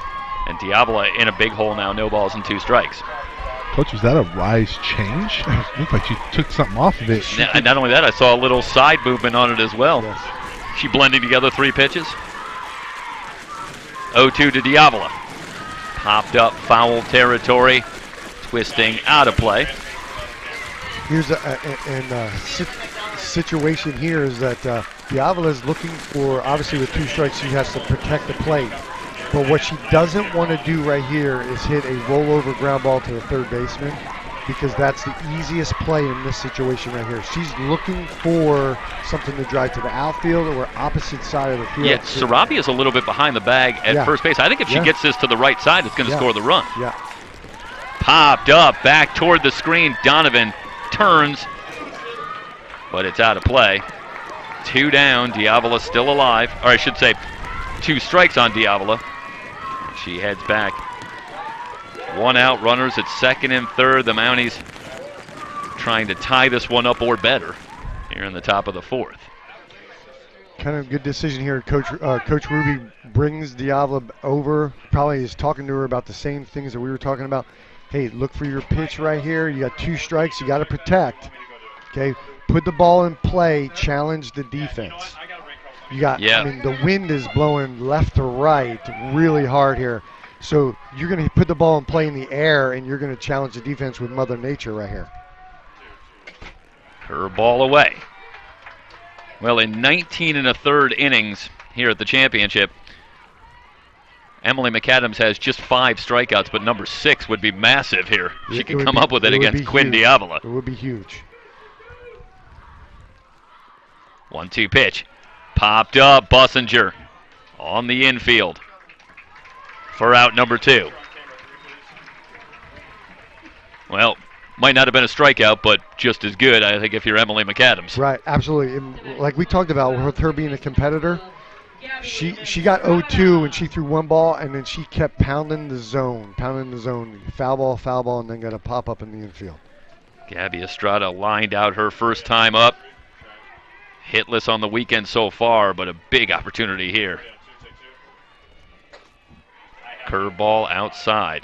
And Diavola in a big hole now. No balls and 2 strikes. Coach, was that a rise change? It looked like she took something off of it. Not only that, I saw a little side movement on it as well. Yes. She blending together 3 pitches. 0-2 to Diavola. Popped up foul territory. Twisting out of play. Here's a situation here is that Diavola is looking for, obviously with 2 strikes, she has to protect the plate. But what she doesn't want to do right here is hit a rollover ground ball to the third baseman, because that's the easiest play in this situation right here. She's looking for something to drive to the outfield or opposite side of the field. Yeah, Sarabia is a little bit behind the bag at first base. I think if she gets this to the right side, it's going to score the run. Yeah. Popped up, back toward the screen. Donovan turns, but it's out of play. 2 down, Diavola still alive. Or I should say 2 strikes on Diavola. She heads back. 1 out, runners at second and third. The Mounties trying to tie this one up or better here in the top of the 4th. Kind of good decision here. Coach Ruby brings Diavola over. Probably is talking to her about the same things that we were talking about. Hey, look for your pitch right here. You got 2 strikes. You got to protect. Okay, put the ball in play. Challenge the defense. You got. I mean, the wind is blowing left to right really hard here. So you're going to put the ball in play in the air, and you're going to challenge the defense with Mother Nature right here. Curveball away. Well, in 19 1/3 innings here at the championship, Emily McAdams has just 5 strikeouts, but number 6 would be massive here. She could come up with it against Quinn Diavola. It would be huge. 1-2 pitch. Popped up, Bussinger on the infield for out number 2. Well, might not have been a strikeout, but just as good, I think, if you're Emily McAdams. Right, absolutely. And like we talked about with her being a competitor, she got 0-2 and she threw 1 ball, and then she kept pounding the zone. Foul ball, and then got a pop-up in the infield. Gabby Estrada lined out her first time up. Hitless on the weekend so far, but a big opportunity here. Curveball outside.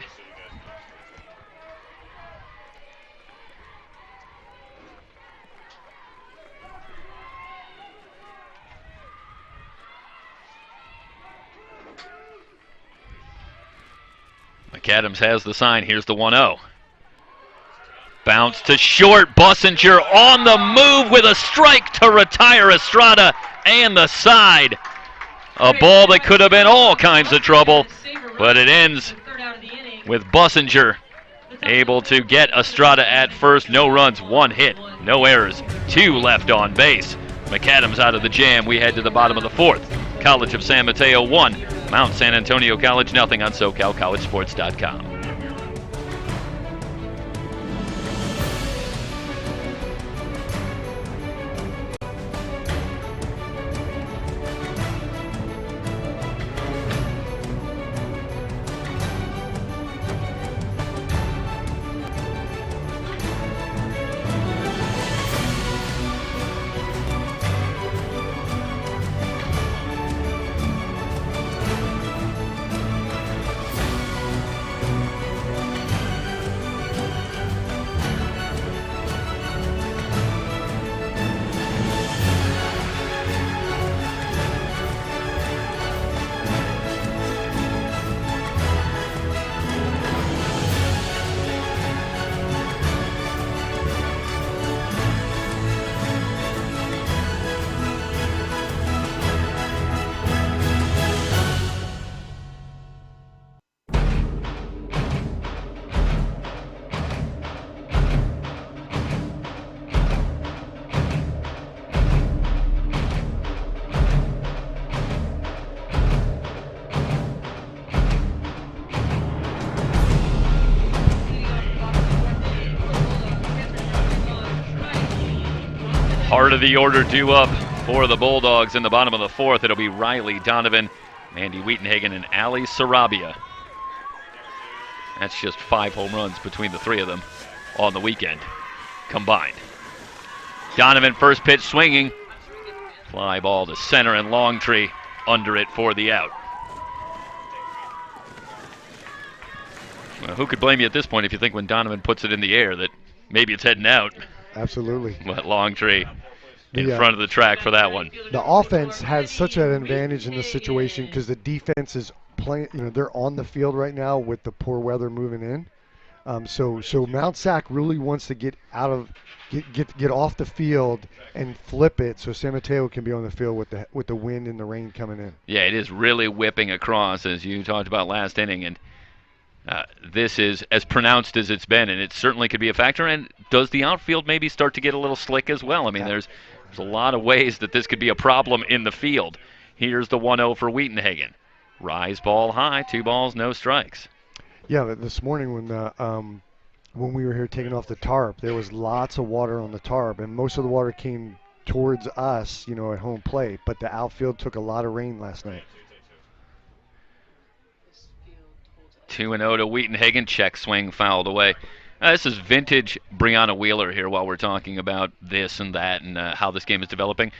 McAdams has the sign. Here's the 1-0. Bounce to short. Bussinger on the move with a strike to retire Estrada and the side. A ball that could have been all kinds of trouble, but it ends with Bussinger able to get Estrada at first. No runs, 1 hit, no errors, 2 left on base. McAdams out of the jam. We head to the bottom of the 4th. College of San Mateo 1, Mount San Antonio College nothing on SoCalCollegeSports.com. Heart of the order due up for the Bulldogs in the bottom of the 4th. It'll be Riley Donovan, Mandy Wheatenhagen, and Ali Sarabia. That's just 5 home runs between the 3 of them on the weekend combined. Donovan first pitch swinging. Fly ball to center and Longtree under it for the out. Well, who could blame you at this point if you think when Donovan puts it in the air that maybe it's heading out? Absolutely. But Longtree in front of the track for that one. The offense has such an advantage in this situation because the defense is playing. They're on the field right now with the poor weather moving in. So Mount Sac really wants to get off the field and flip it so San Mateo can be on the field with the wind and the rain coming in. Yeah, it is really whipping across as you talked about last inning, and this is as pronounced as it's been, and it certainly could be a factor. And does the outfield maybe start to get a little slick as well? I mean, there's a lot of ways that this could be a problem in the field. Here's the 1-0 for Wheatenhagen. Rise ball high, 2 balls, no strikes. Yeah, this morning when we were here taking off the tarp, there was lots of water on the tarp, and most of the water came towards us, at home plate. But the outfield took a lot of rain last night. 2-0 to Wheatenhagen. Check swing fouled away. This is vintage Brianna Wheeler here while we're talking about this and that and how this game is developing.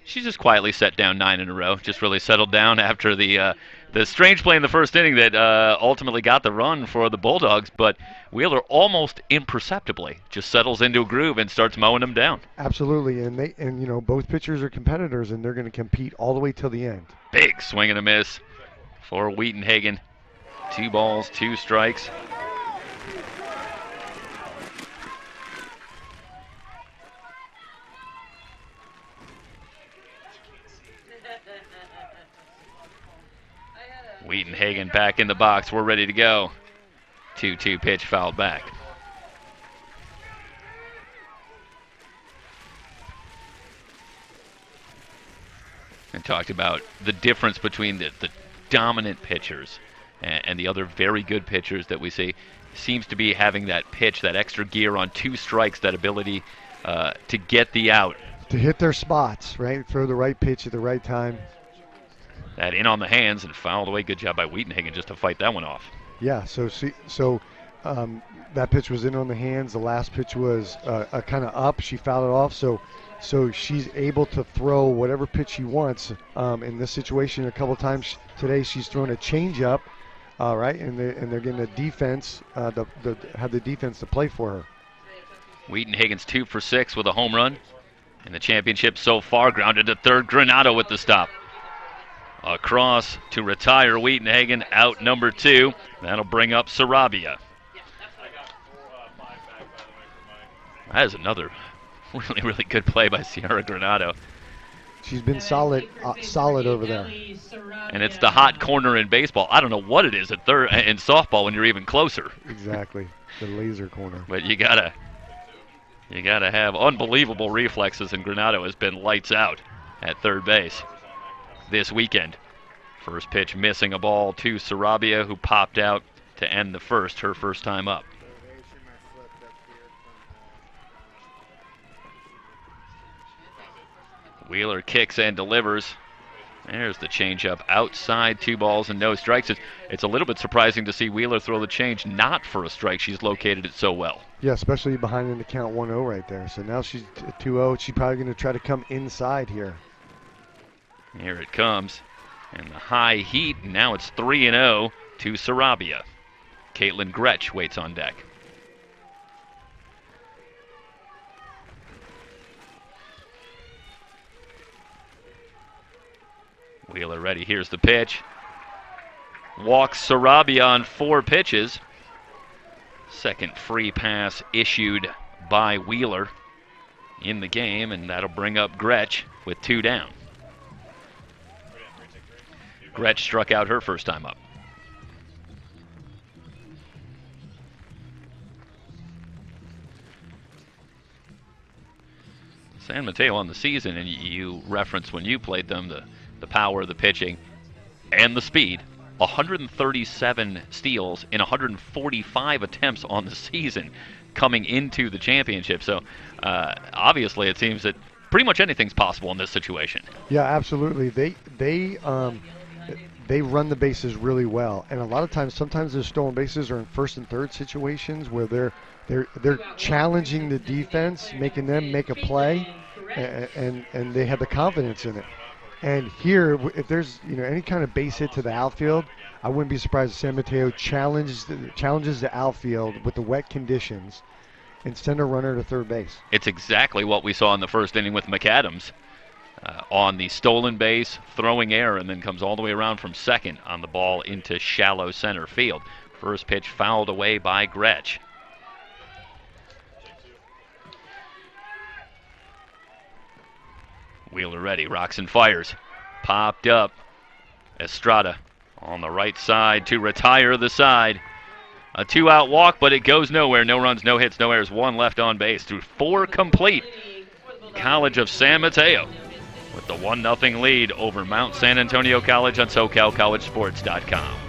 She's just quietly set down 9 in a row, just really settled down after the strange play in the first inning that ultimately got the run for the Bulldogs, but Wheeler almost imperceptibly just settles into a groove and starts mowing them down. Absolutely, and both pitchers are competitors, and they're going to compete all the way till the end. Big swing and a miss for Wheatenhagen. 2 balls, 2 strikes. Wheatenhagen back in the box. We're ready to go. 2-2 pitch fouled back. And talked about the difference between the dominant pitchers and the other very good pitchers that we see. Seems to be having that pitch, that extra gear on 2 strikes, that ability to get the out. To hit their spots, right? Throw the right pitch at the right time. That in on the hands and fouled away. Good job by Wheatenhagen just to fight that one off. Yeah, so that pitch was in on the hands. The last pitch was kind of up. She fouled it off. So she's able to throw whatever pitch she wants. In this situation, a couple times today, she's thrown a changeup, right? And they're getting the defense, have the defense to play for her. Wheatenhagen's 2 for 6 with a home run in the championship so far. Grounded to third. Granado with the stop. Across to retire Wheatonhagen, out number 2. That'll bring up Sarabia. That is another really, really good play by Sierra Granado. She's been solid over there. And it's the hot corner in baseball. I don't know what it is at third in softball when you're even closer. Exactly, the laser corner. But you gotta have unbelievable reflexes, and Granado has been lights out at third base this weekend. First pitch missing a ball to Sarabia, who popped out to end the first, her first time up. Wheeler kicks and delivers. There's the changeup outside, 2 balls and no strikes. It's a little bit surprising to see Wheeler throw the change not for a strike. She's located it so well. Yeah, especially behind in the count 1-0 right there. So now she's 2-0. She's probably going to try to come inside here. Here it comes. And the high heat, now it's 3-0 to Sarabia. Caitlin Gretsch waits on deck. Wheeler ready. Here's the pitch. Walks Sarabia on 4 pitches. Second free pass issued by Wheeler in the game, and that'll bring up Gretsch with 2 down. Gretsch struck out her first time up. San Mateo on the season, and you referenced when you played them the power, the pitching, and the speed. 137 steals in 145 attempts on the season coming into the championship. So obviously it seems that pretty much anything's possible in this situation. Yeah, absolutely. They run the bases really well, and a lot of times, sometimes their stolen bases are in first and third situations where they're challenging the defense, making them make a play, and they have the confidence in it. And here, if there's any kind of base hit to the outfield, I wouldn't be surprised if San Mateo challenges the outfield with the wet conditions and send a runner to third base. It's exactly what we saw in the first inning with McAdams on the stolen base, throwing error, and then comes all the way around from second on the ball into shallow center field. First pitch fouled away by Gretsch. Wheeler ready, rocks and fires. Popped up. Estrada on the right side to retire the side. A 2-out walk, but it goes nowhere. No runs, no hits, no errors. 1 left on base through 4 complete. College of San Mateo with the 1-0 lead over Mount San Antonio College on SoCalCollegeSports.com.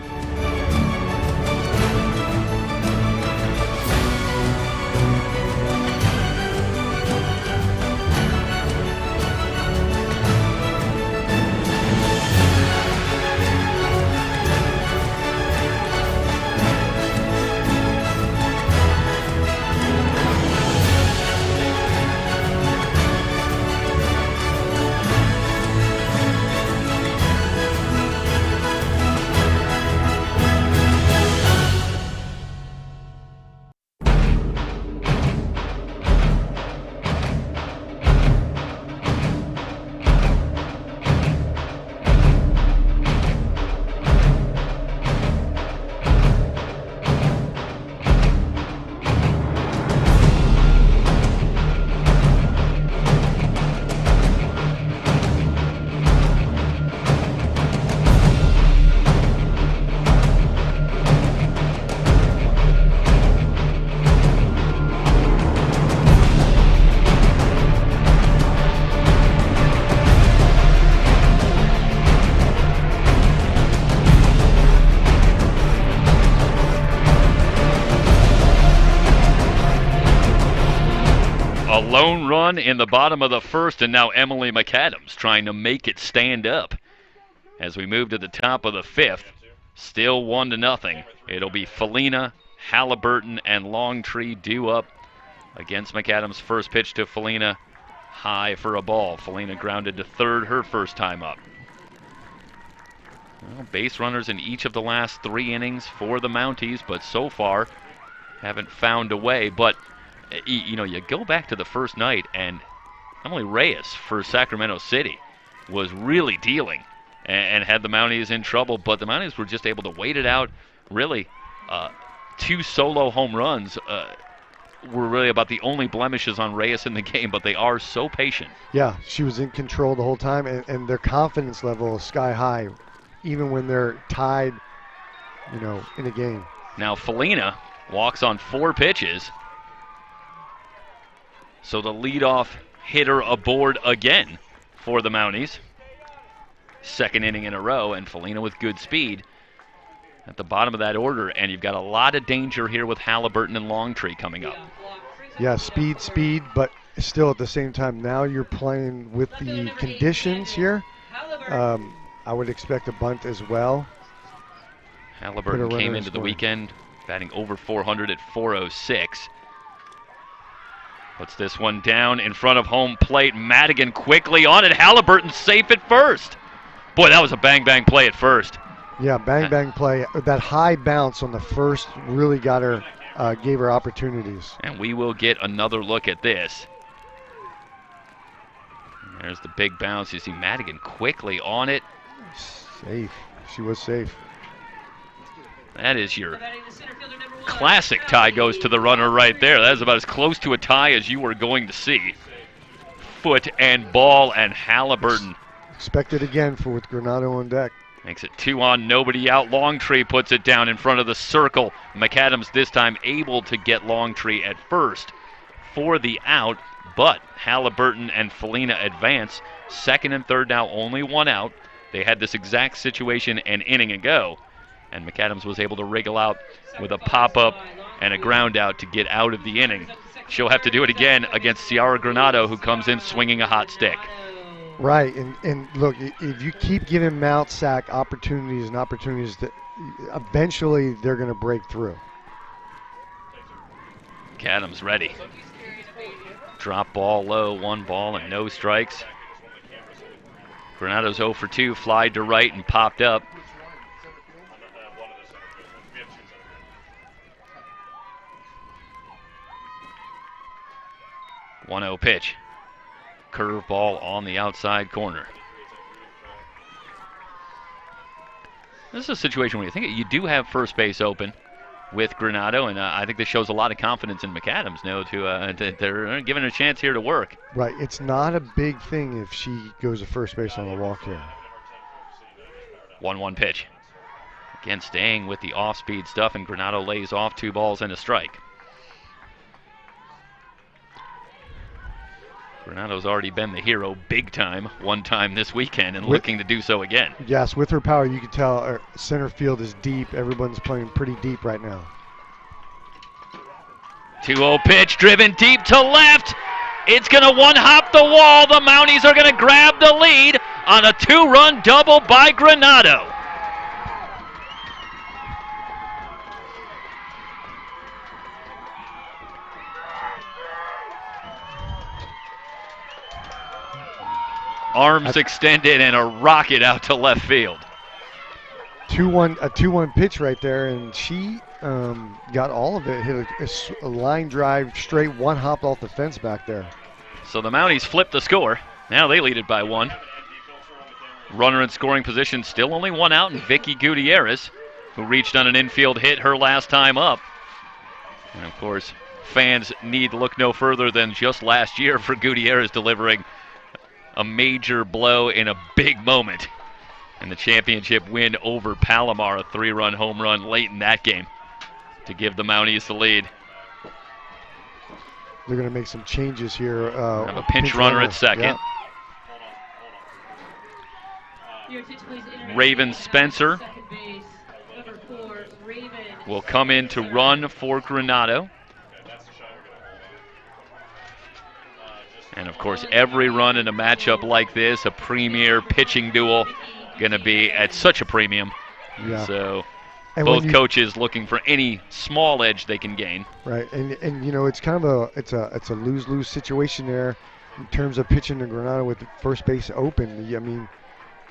Lone run in the bottom of the first, and now Emily McAdams trying to make it stand up. As we move to the top of the 5th, still 1-0. It'll be Felina, Halliburton, and Longtree due up against McAdams. First pitch to Felina, high for a ball. Felina grounded to third her first time up. Well, base runners in each of the last 3 innings for the Mounties, but so far haven't found a way. But you go back to the first night, and Emily Reyes for Sacramento City was really dealing. and had the Mounties in trouble, but the Mounties were just able to wait it out. Really, 2 solo home runs were really about the only blemishes on Reyes in the game, but they are so patient. Yeah, she was in control the whole time, and their confidence level is sky high, even when they're tied, in a game. Now Felina walks on 4 pitches. So the leadoff hitter aboard again for the Mounties. Second inning in a row, and Felina with good speed at the bottom of that order. And you've got a lot of danger here with Halliburton and Longtree coming up. Yeah, speed, but still at the same time, now you're playing with the conditions here. I would expect a bunt as well. Halliburton came into the weekend batting over 400 at 406. Puts this one down in front of home plate. Madigan quickly on it. Halliburton safe at first. Boy, that was a bang play at first. Yeah, bang play. That high bounce on the first really got her, gave her opportunities. And we will get another look at this. There's the big bounce. You see Madigan quickly on it. Safe. She was safe. That is your classic tie goes to the runner right there. That is about as close to a tie as you were going to see. Foot and ball, and Halliburton. Expect it again with Granado on deck. Makes it 2 on, nobody out. Longtree puts it down in front of the circle. McAdams this time able to get Longtree at first for the out, but Halliburton and Felina advance. Second and third now, only 1 out. They had this exact situation an inning ago, and McAdams was able to wriggle out with a pop-up and a ground out to get out of the inning. She'll have to do it again against Ciara Granado, who comes in swinging a hot stick. Right, and look, if you keep giving Mount SAC opportunities, that eventually they're going to break through. McAdams ready. Drop ball low, 1 ball and no strikes. Granado's 0 for 2, flied to right and popped up. One-0 pitch. Curveball on the outside corner. This is a situation where you think you do have first base open with Granado, and I think this shows a lot of confidence in McAdams now they're giving her a chance here to work. Right, it's not a big thing if she goes to first base on a walk here. 1-1 pitch. Again, staying with the off-speed stuff, and Granado lays off 2 balls and a strike. Granado's already been the hero big time, 1 time this weekend, and looking to do so again. Yes, with her power, you can tell her center field is deep. Everyone's playing pretty deep right now. 2-0 pitch, driven deep to left. It's going to one-hop the wall. The Mounties are going to grab the lead on a 2-run double by Granado. Arms extended and a rocket out to left field. 2-1 pitch right there, and she got all of it. Hit a line drive straight, 1 hop off the fence back there. So the Mounties flip the score. Now they lead it by 1. Runner in scoring position, still only 1 out, and Vicky Gutierrez, who reached on an infield hit her last time up. And of course, fans need look no further than just last year for Gutierrez delivering a major blow in a big moment in the championship win over Palomar, a 3-run home run late in that game to give the Mounties the lead. They're going to make some changes here. Have a pinch runner at second. Yeah. Raven Spencer will come in to run for Granado. And, of course, every run in a matchup like this, a premier pitching duel, going to be at such a premium. Yeah. So and both coaches looking for any small edge they can gain. Right, and you know, it's kind of a lose-lose situation there in terms of pitching to Granado with first base open. I mean,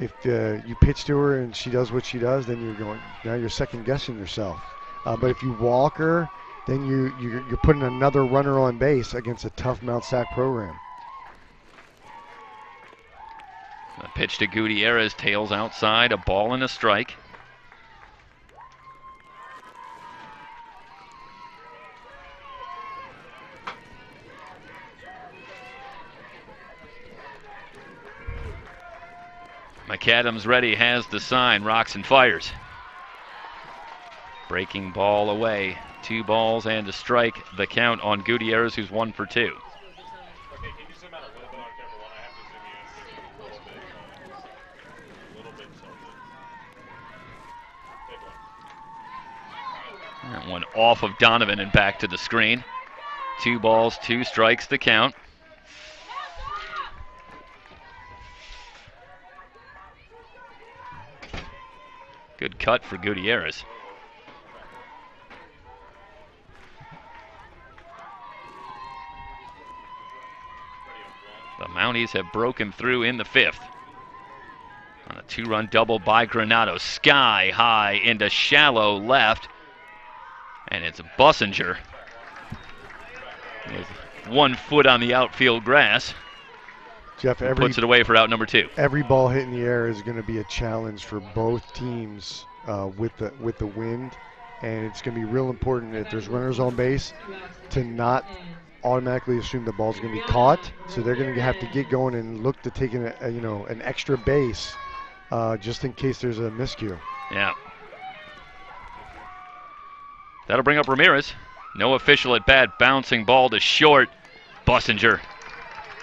if you pitch to her and she does what she does, then you're second-guessing yourself. But if you walk her, then you're putting another runner on base against a tough Mount SAC program. The pitch to Gutierrez, tails outside, a ball and a strike. McAdams ready, has the sign, rocks and fires. Breaking ball away. 2 balls and a strike. The count on Gutierrez, who's 1 for 2. That one off of Donovan and back to the screen. 2 balls, 2 strikes, the count. Good cut for Gutierrez. The Mounties have broken through in the 5th. On a 2-run double by Granado. Sky high into shallow left. And it's Bussinger. With 1 foot on the outfield grass. Jeff, puts it away for out number 2. Every ball hit in the air is going to be a challenge for both teams with the wind, and it's going to be real important if there's runners on base to not automatically assume the ball's going to be caught. So they're going to have to get going and look to take an extra base just in case there's a miscue. Yeah. That'll bring up Ramirez. No official at bat. Bouncing ball to short. Bussinger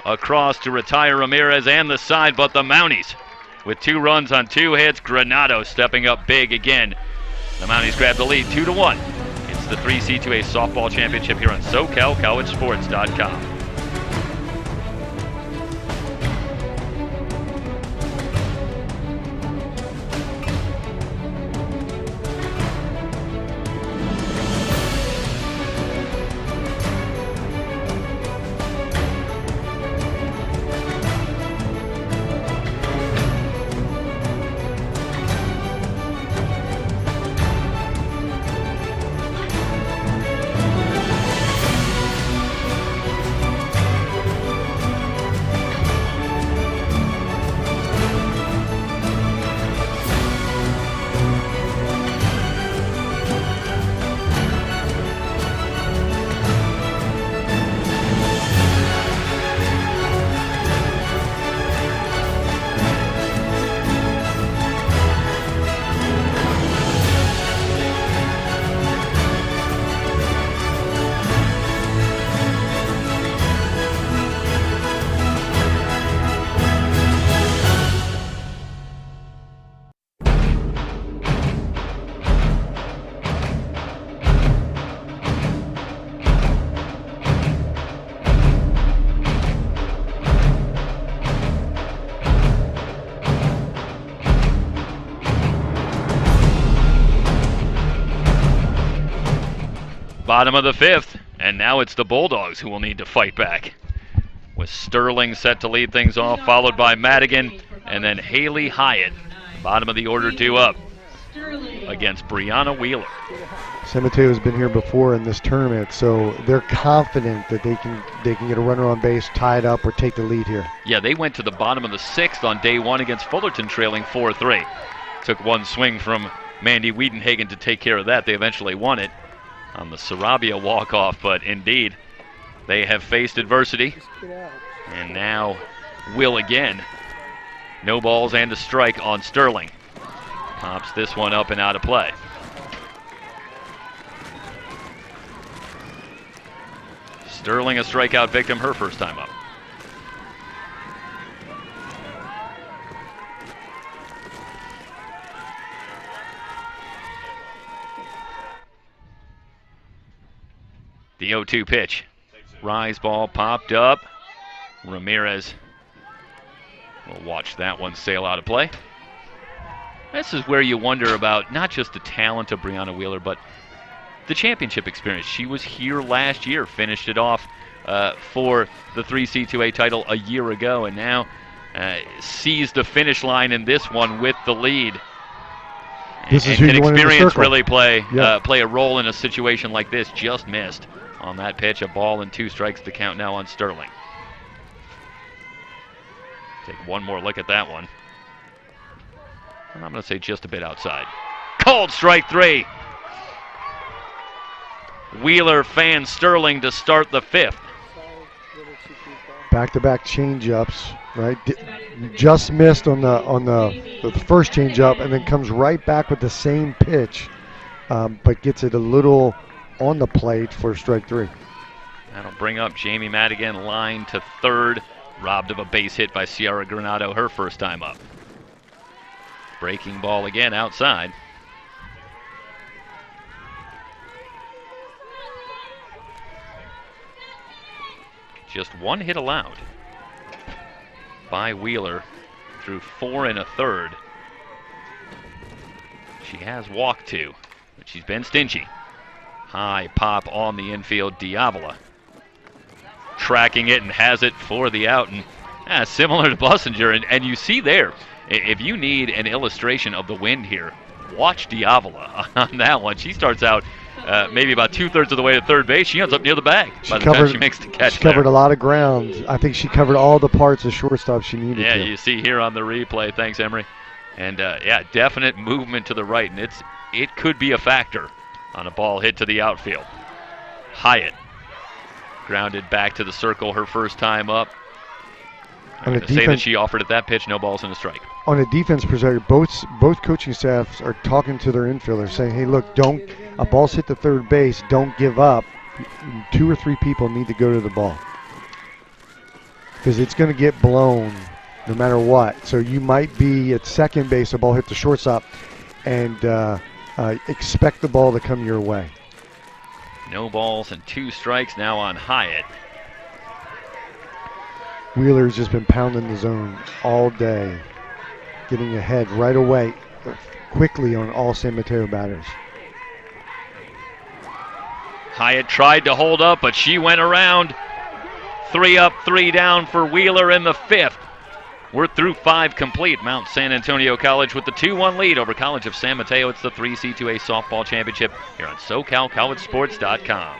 across to retire Ramirez and the side, but the Mounties with 2 runs on 2 hits. Granado stepping up big again. The Mounties grab the lead 2-1. It's the 3C2A softball championship here on SoCalCollegeSports.com. Bottom of the 5th, and now it's the Bulldogs who will need to fight back. With Sterling set to lead things off, followed by Madigan, and then Haley Hyatt. Bottom of the order due up against Brianna Wheeler. San Mateo has been here before in this tournament, so they're confident that they can get a runner on base, tie it up, or take the lead here. Yeah, they went to the bottom of the 6th on day 1 against Fullerton, trailing 4-3. Took 1 swing from Mandy Wiedenhagen to take care of that. They eventually won it on the Sarabia walk-off, but indeed, they have faced adversity, and now will again. No balls and a strike on Sterling. Pops this one up and out of play. Sterling a strikeout victim her first time up. The 0-2 pitch. Rise ball popped up. Ramirez will watch that one sail out of play. This is where you wonder about not just the talent of Brianna Wheeler, but the championship experience. She was here last year, finished it off for the 3C2A title a year ago, and now sees the finish line in this one with the lead. This is and who you want in the experience circle. really play Yeah. a role in a situation like this. Just missed on that pitch. A ball and 2 strikes to count now on Sterling. Take one more look at that one. And I'm going to say just a bit outside. Called strike 3. Wheeler fans Sterling to start the 5th. Back-to-back change-ups, right? Just missed on the first change-up, and then comes right back with the same pitch, but gets it a little on the plate for strike 3. That'll bring up Jamie Madigan, line to third, robbed of a base hit by Sierra Granado, her first time up. Breaking ball again outside. Just one hit allowed by Wheeler through 4 1/3. She has walked 2, but she's been stingy. High pop on the infield, Diavola tracking it and has it for the out. And similar to Bussinger, and you see there, if you need an illustration of the wind here, watch Diavola on that one. She starts out maybe about 2/3 of the way to third base. She ends up near the bag by the time she makes the catch. She covered a lot of ground. I think she covered all the parts of shortstop she needed to. Yeah, you see here on the replay. Thanks, Emery. And yeah, definite movement to the right, and it could be a factor on a ball hit to the outfield. Hyatt grounded back to the circle her first time up. I'm going to say that she offered at that pitch, no balls and a strike. On a defense perspective, both coaching staffs are talking to their infielders, saying, hey, look, a ball's hit the third base, don't give up. 2 or 3 people need to go to the ball, because it's going to get blown no matter what. So you might be at second base, a ball hit the shortstop, and expect the ball to come your way. No balls and 2 strikes now on Hyatt. Wheeler's just been pounding the zone all day, getting ahead right away, quickly on all San Mateo batters. Hyatt tried to hold up, but she went around. 3 up, 3 down for Wheeler in the 5th. We're through 5 complete. Mount San Antonio College with the 2-1 lead over College of San Mateo. It's the 3C2A softball championship here on SoCalCollegeSports.com.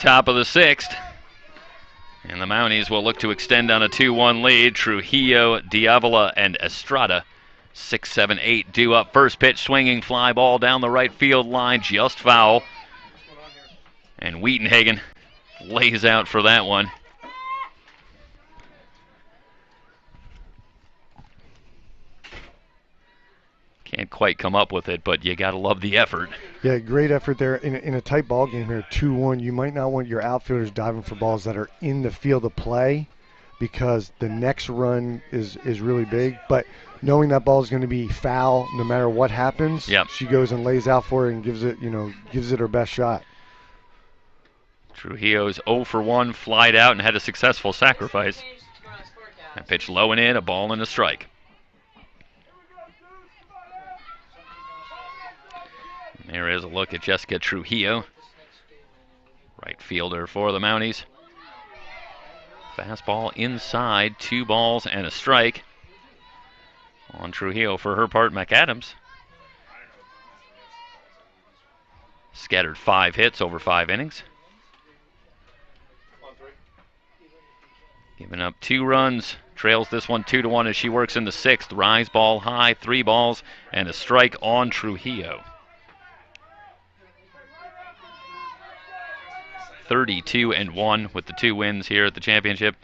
Top of the 6th. And the Mounties will look to extend on a 2-1 lead. Trujillo, Diavola, and Estrada. 6, 7, 8 due up. First pitch, swinging fly ball down the right field line, just foul. And Wheatenhagen lays out for that one. Can't quite come up with it, but you got to love the effort. Yeah, great effort there. In a tight ball game here, 2-1, you might not want your outfielders diving for balls that are in the field of play, because the next run is really big. But knowing that ball is going to be foul no matter what happens, yep, she goes and lays out for it and gives it her best shot. Trujillo's 0 for 1, flied out and had a successful sacrifice. That pitch low and in, a ball and a strike. There is a look at Jessica Trujillo, right fielder for the Mounties. Fastball inside, 2 balls and a strike. On Trujillo for her part, McAdams scattered 5 hits over 5 innings. Giving up 2 runs, trails this one 2-1 as she works in the 6th. Rise ball high, 3 balls, and a strike on Trujillo. 32-1 with the 2 wins here at the championship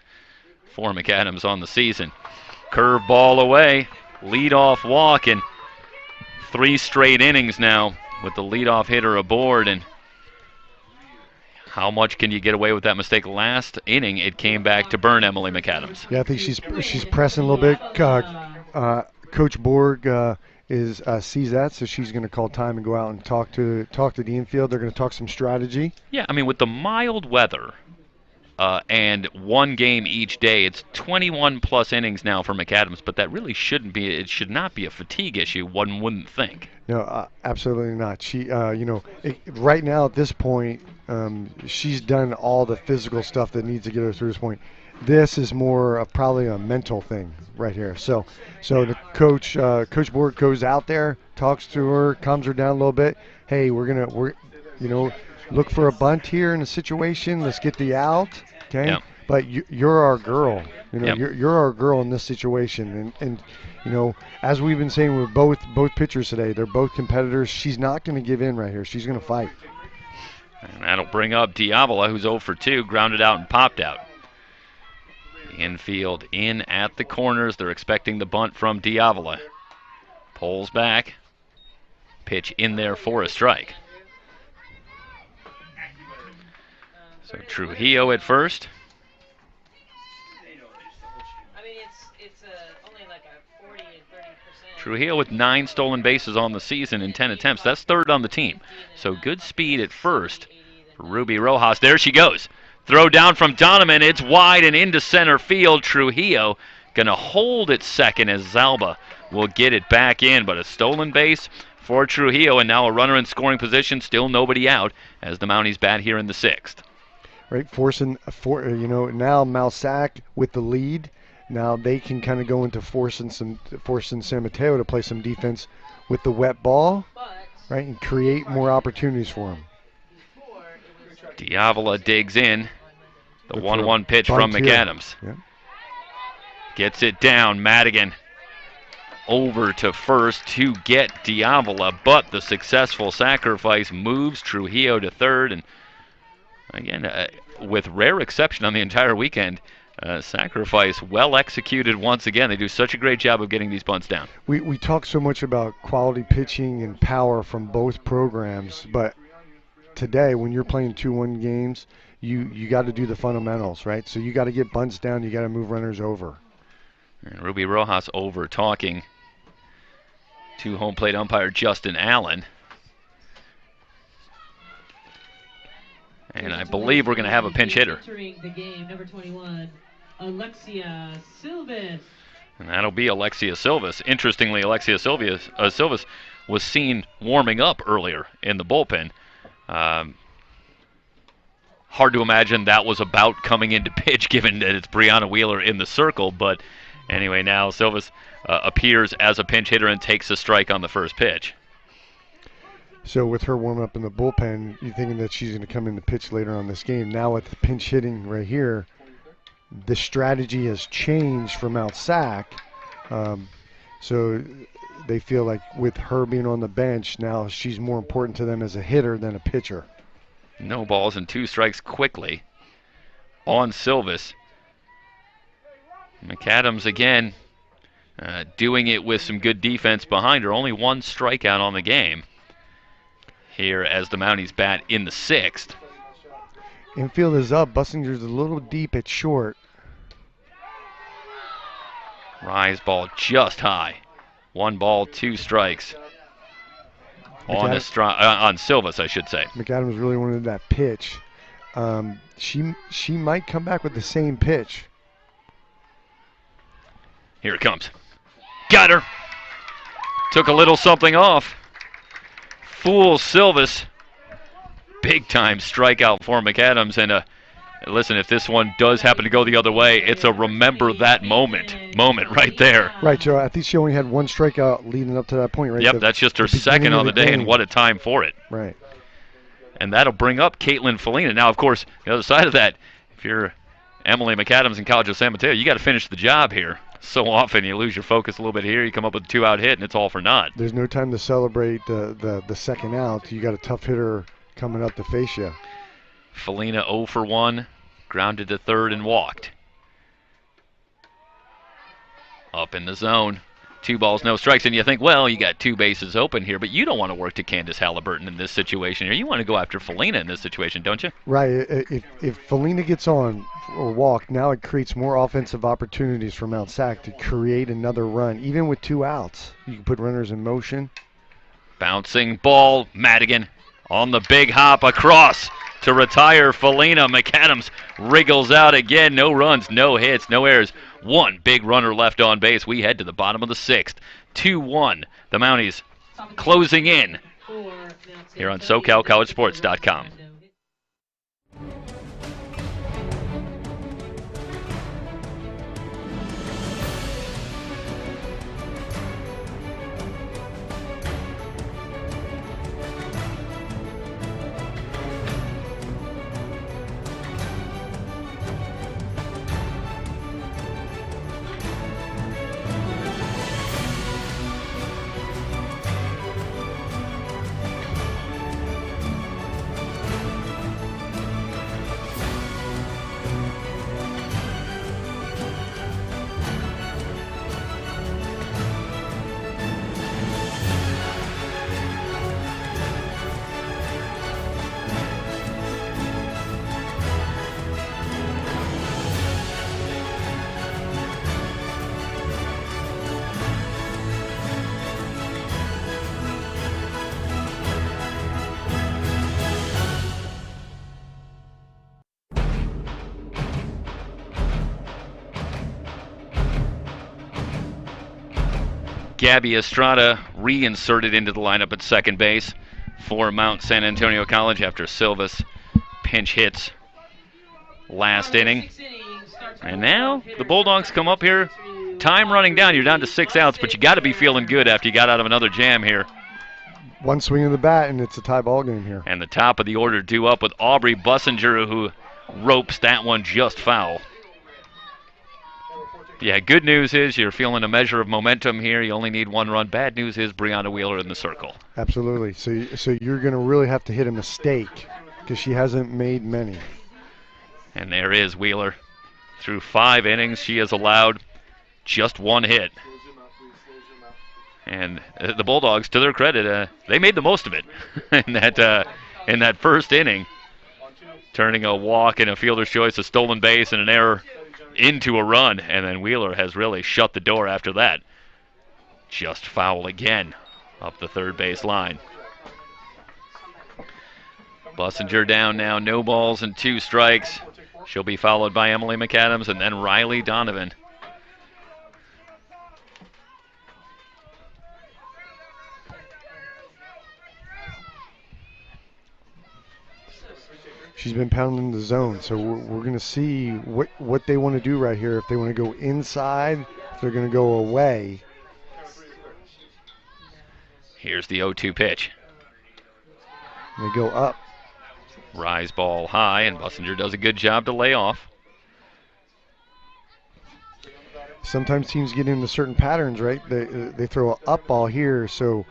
for McAdams on the season. Curve ball away, leadoff walk, and 3 straight innings now with the leadoff hitter aboard. And how much can you get away with that mistake? Last inning, it came back to burn Emily McAdams. Yeah, I think she's pressing a little bit. Coach Borg sees that, so she's going to call time and go out and talk to the infield. They're going to talk some strategy. Yeah, I mean, with the mild weather and 1 game each day, it's 21-plus innings now for McAdams, but that really shouldn't be. It should not be a fatigue issue. One wouldn't think. No, absolutely not. She, right now at this point, she's done all the physical stuff that needs to get her through this point. This is more of probably a mental thing right here. So the Coach Borg goes out there, talks to her, calms her down a little bit. Hey, we're look for a bunt here in a situation. Let's get the out, okay? Yep. But you're our girl. Yep. You're our girl in this situation, and as we've been saying with both pitchers today, they're both competitors. She's not going to give in right here. She's going to fight. And that'll bring up Diavola, who's 0 for 2, grounded out and popped out. Infield in at the corners. They're expecting the bunt from Diavola. Pulls back. Pitch in there for a strike. So Trujillo at first. Trujillo with 9 stolen bases on the season in 10 attempts. That's 3rd on the team. So good speed at first for Ruby Rojas. There she goes. Throw down from Donovan. It's wide and into center field. Trujillo going to hold at second as Zalba will get it back in. But a stolen base for Trujillo, and now a runner in scoring position. Still nobody out as the Mounties bat here in the 6th. Right, now SAC with the lead. Now they can kind of go into forcing San Mateo to play some defense with the wet ball, right, and create more opportunities for them. Diavola digs in. The 1-1 pitch from McAdams. Yeah. Gets it down. Madigan over to first to get Diavola, but the successful sacrifice moves Trujillo to 3rd. And again, with rare exception on the entire weekend, sacrifice well executed once again. They do such a great job of getting these bunts down. We talk so much about quality pitching and power from both programs, but today when you're playing 2-1 games, you got to do the fundamentals, right? So you got to get bunts down, you got to move runners over. And Ruby Rojas over talking to home plate umpire Justin Allen. And I believe we're going to have a pinch hitter. Entering the game, number 21, Alexia Silvas. And that'll be Alexia Silvas. Interestingly, Alexia Silvas was seen warming up earlier in the bullpen. Hard to imagine that was about coming into pitch, given that it's Brianna Wheeler in the circle. But anyway, now Silvas appears as a pinch hitter and takes a strike on the first pitch. So with her warming up in the bullpen, you're thinking that she's going to come in the pitch later on this game. Now with the pinch hitting right here, the strategy has changed for Mount SAC. So they feel like with her being on the bench, now she's more important to them as a hitter than a pitcher. No balls and 2 strikes quickly on Silvas. McAdams again doing it with some good defense behind her. Only 1 strikeout on the game here as the Mounties bat in the 6th. Infield is up. Bussinger's a little deep at short. Rise ball just high. 1 ball, 2 strikes on Silvas, I should say. McAdams really wanted that pitch. She might come back with the same pitch. Here it comes. Got her. Took a little something off. Fools Silvas. Big time strikeout for McAdams, and listen, if this one does happen to go the other way, it's a remember that moment right there. Right, so I think she only had one strikeout leading up to that point, right? Yep, that's just her second on the day, and what a time for it. Right. And that'll bring up Caitlin Felina. Now, of course, the other side of that, if you're Emily McAdams in College of San Mateo, you got to finish the job here. So often you lose your focus a little bit here, you come up with a 2-out hit, and it's all for naught. There's no time to celebrate the second out. You got a tough hitter coming up to face you. Felina 0 for 1, grounded to third and walked. Up in the zone. 2 balls, no strikes, and you think, well, you got 2 bases open here, but you don't want to work to Candace Halliburton in this situation here. You want to go after Felina in this situation, don't you? Right. If Felina gets on or walk, now it creates more offensive opportunities for Mount SAC to create another run. Even with 2 outs, you can put runners in motion. Bouncing ball, Madigan on the big hop across to retire Felina. McAdams wriggles out again. No runs, no hits, no errors. 1 big runner left on base. We head to the bottom of the 6th. 2-1. The Mounties closing in here on SoCalCollegeSports.com. Gabby Estrada reinserted into the lineup at second base for Mount San Antonio College after Silvas pinch hits last inning. And now the Bulldogs come up here. Time running down. You're down to 6 outs, but you got to be feeling good after you got out of another jam here. 1 swing of the bat, and it's a tie ball game here. And the top of the order due up with Aubrey Bussinger, who ropes that one just foul. Yeah, good news is you're feeling a measure of momentum here. You only need 1 run. Bad news is Brianna Wheeler in the circle. Absolutely. So you're going to really have to hit a mistake because she hasn't made many. And there is Wheeler. Through 5 innings, she has allowed just 1 hit. And the Bulldogs, to their credit, they made the most of it in that first inning, turning a walk and a fielder's choice, a stolen base, and an error into a run. And then Wheeler has really shut the door after that. Just foul again up the third base line. Bussinger down now, no balls and 2 strikes. She'll be followed by Emily McAdams and then Riley Donovan. She's been pounding the zone, so we're going to see what they want to do right here. If they want to go inside, if they're going to go away. Here's the 0-2 pitch. They go up. Rise ball high, and Bussinger does a good job to lay off. Sometimes teams get into certain patterns, right? They throw an up ball here, so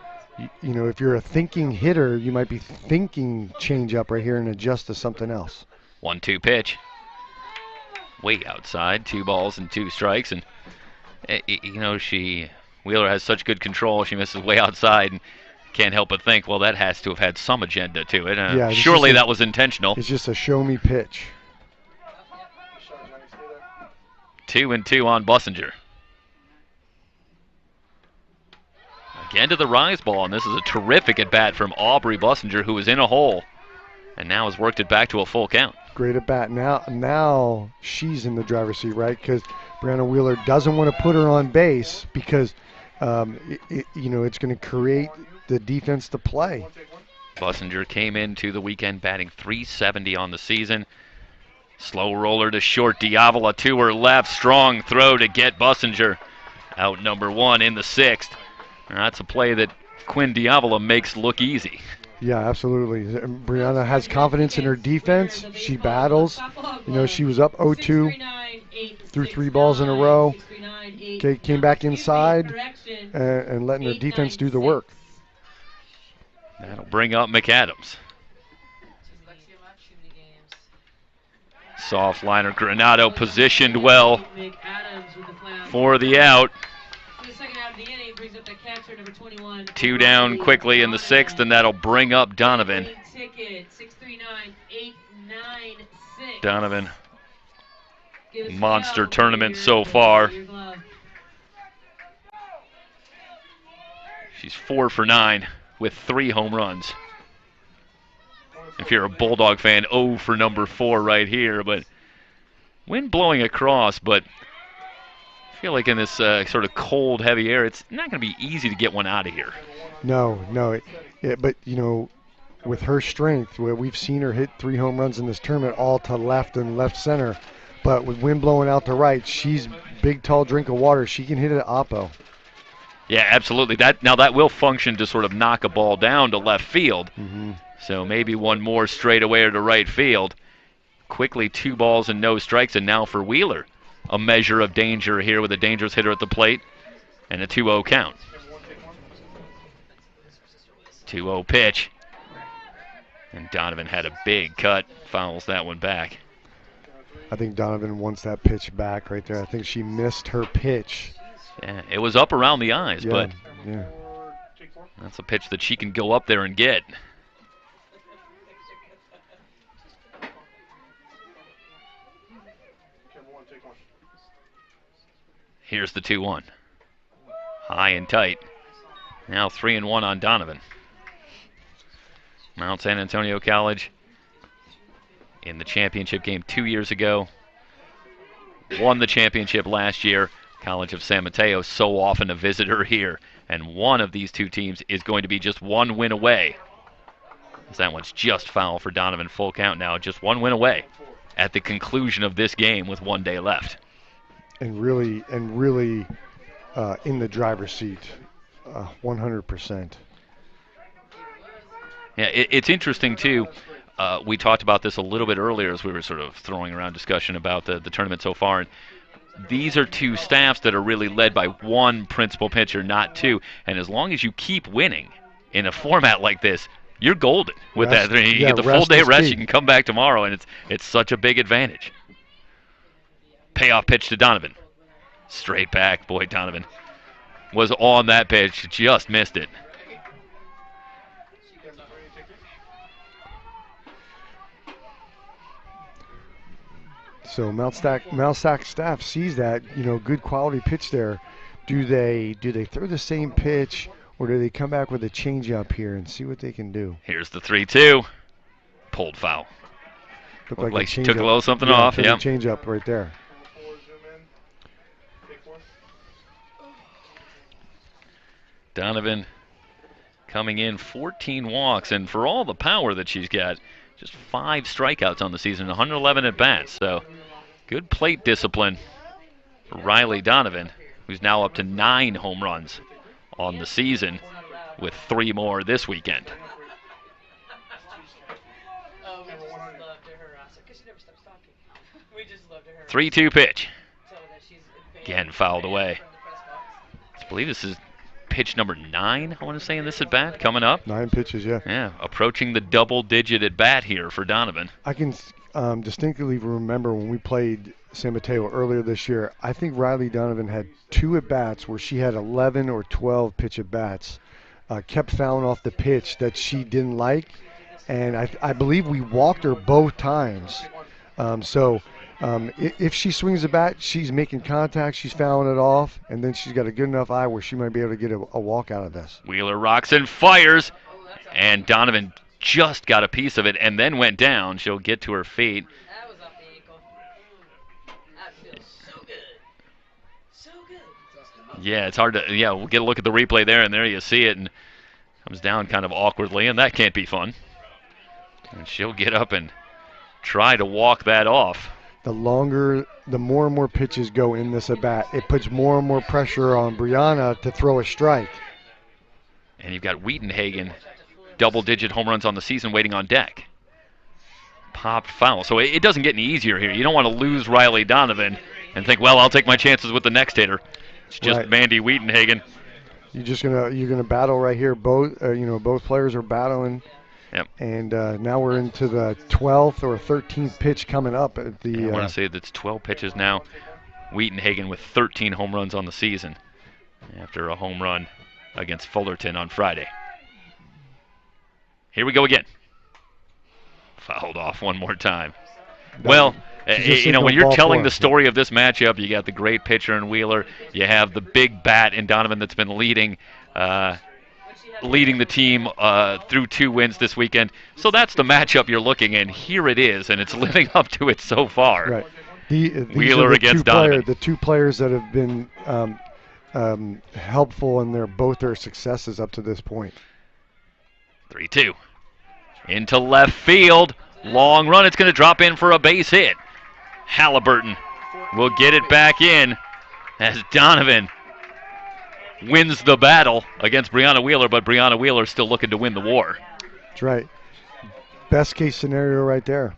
you know, if you're a thinking hitter, you might be thinking change up right here and adjust to something else. 1-2 pitch. Way outside, 2 balls and 2 strikes, and you know, Wheeler has such good control. She misses way outside and can't help but think, well, that has to have had some agenda to it. Yeah, surely that was intentional. It's just a show me pitch. 2-2 on Bussinger. Again to the rise ball, and this is a terrific at bat from Aubrey Bussinger, who was in a hole and now has worked it back to a full count. Great at bat. Now she's in the driver's seat, right? Because Brianna Wheeler doesn't want to put her on base because you know, it's going to create the defense to play. Bussinger came into the weekend batting .370 on the season. Slow roller to short. Diavola to her left. Strong throw to get Bussinger out number 1 in the 6th. That's a play that Quinn Diavola makes look easy. Yeah, absolutely. Brianna has confidence in her defense. She battles. You know, she was up 0-2, threw 3 balls in a row. Okay, came back inside and letting her defense do the work. That'll bring up McAdams. Soft liner, Granado positioned well for the out. 2 down quickly in the 6th, and that'll bring up Donovan. Donovan, monster tournament so far. She's 4 for 9 with 3 home runs. If you're a Bulldog fan, 0 for number 4 right here, but wind blowing across, but I feel like in this sort of cold, heavy air, it's not going to be easy to get one out of here. No. But, you know, with her strength, we've seen her hit 3 home runs in this tournament, all to left and left center. But with wind blowing out to right, she's big, tall drink of water. She can hit it at oppo. Yeah, absolutely. That will function to sort of knock a ball down to left field. Mm-hmm. So maybe one more straightaway or to right field. Quickly 2 balls and no strikes, and now for Wheeler, a measure of danger here with a dangerous hitter at the plate and a 2-0 count. 2-0 pitch. And Donovan had a big cut, fouls that one back. I think Donovan wants that pitch back right there. I think she missed her pitch. Yeah, it was up around the eyes, but yeah. That's a pitch that she can go up there and get. Here's the 2-1. High and tight. Now 3-1 on Donovan. Mount San Antonio College in the championship game 2 years ago. Won the championship last year. College of San Mateo so often a visitor here. And one of these two teams is going to be just one win away. As that one's just foul for Donovan. Full count now. Just one win away at the conclusion of this game with 1 day left. And really in the driver's seat, 100%. Yeah, it's interesting, too. We talked about this a little bit earlier as we were sort of throwing around discussion about the tournament so far. And these are two staffs that are really led by one principal pitcher, not two. And as long as you keep winning in a format like this, you're golden with that. You get the full day rest, you can come back tomorrow, and it's such a big advantage. Payoff pitch to Donovan. Straight back. Boy, Donovan was on that pitch, just missed it. So Mount SAC staff sees that, good quality pitch there. Do they throw the same pitch, or do they come back with a changeup here and see what they can do? Here's the 3-2. Pulled foul. Looked like she took a little something off. Yeah. Changeup right there. Donovan coming in 14 walks, and for all the power that she's got, just 5 strikeouts on the season, 111 at bats. So good plate discipline for Riley Donovan, who's now up to 9 home runs on the season with 3 more this weekend. 3-2 pitch. Again fouled away. I believe this is pitch number 9, I want to say, in this at bat coming up. 9 pitches, yeah. Yeah, approaching the double-digit at bat here for Donovan. I can distinctly remember when we played San Mateo earlier this year. I think Riley Donovan had 2 at bats where she had 11 or 12 pitch at bats. Kept fouling off the pitch that she didn't like, and I believe we walked her both times. If she swings a bat, she's making contact, she's fouling it off, and then she's got a good enough eye where she might be able to get a walk out of this. Wheeler rocks and fires, and Donovan just got a piece of it and then went down. She'll get to her feet. That was off the ankle. That feels so good. So good. Yeah, it's hard to, we'll get a look at the replay there, and there you see it, and comes down kind of awkwardly, and that can't be fun. And she'll get up and try to walk that off. The more and more pitches go in this at bat, it puts more and more pressure on Brianna to throw a strike. And you've got Wheatenhagen, double-digit home runs on the season waiting on deck. Popped foul. So it doesn't get any easier here. You don't want to lose Riley Donovan and think, well, I'll take my chances with the next hitter. It's just right. Mandy Wheatenhagen. You're gonna battle right here. Both both players are battling. Yep. And now we're into the 12th or 13th pitch coming up at the. I want to say that's 12 pitches now. Wheatenhagen with 13 home runs on the season after a home run against Fullerton on Friday. Here we go again. Fouled off one more time. Well, when you're telling the story of this matchup, you got the great pitcher in Wheeler. You have the big bat in Donovan that's been leading the team through 2 wins this weekend. So that's the matchup you're looking in. Here it is, and it's living up to it so far. Right. Wheeler against Donovan. The two players that have been helpful in both their successes up to this point. 3-2. Into left field. Long run. It's going to drop in for a base hit. Halliburton will get it back in as Donovan wins the battle against Brianna Wheeler, but Brianna Wheeler still looking to win the war. That's right. Best case scenario right there.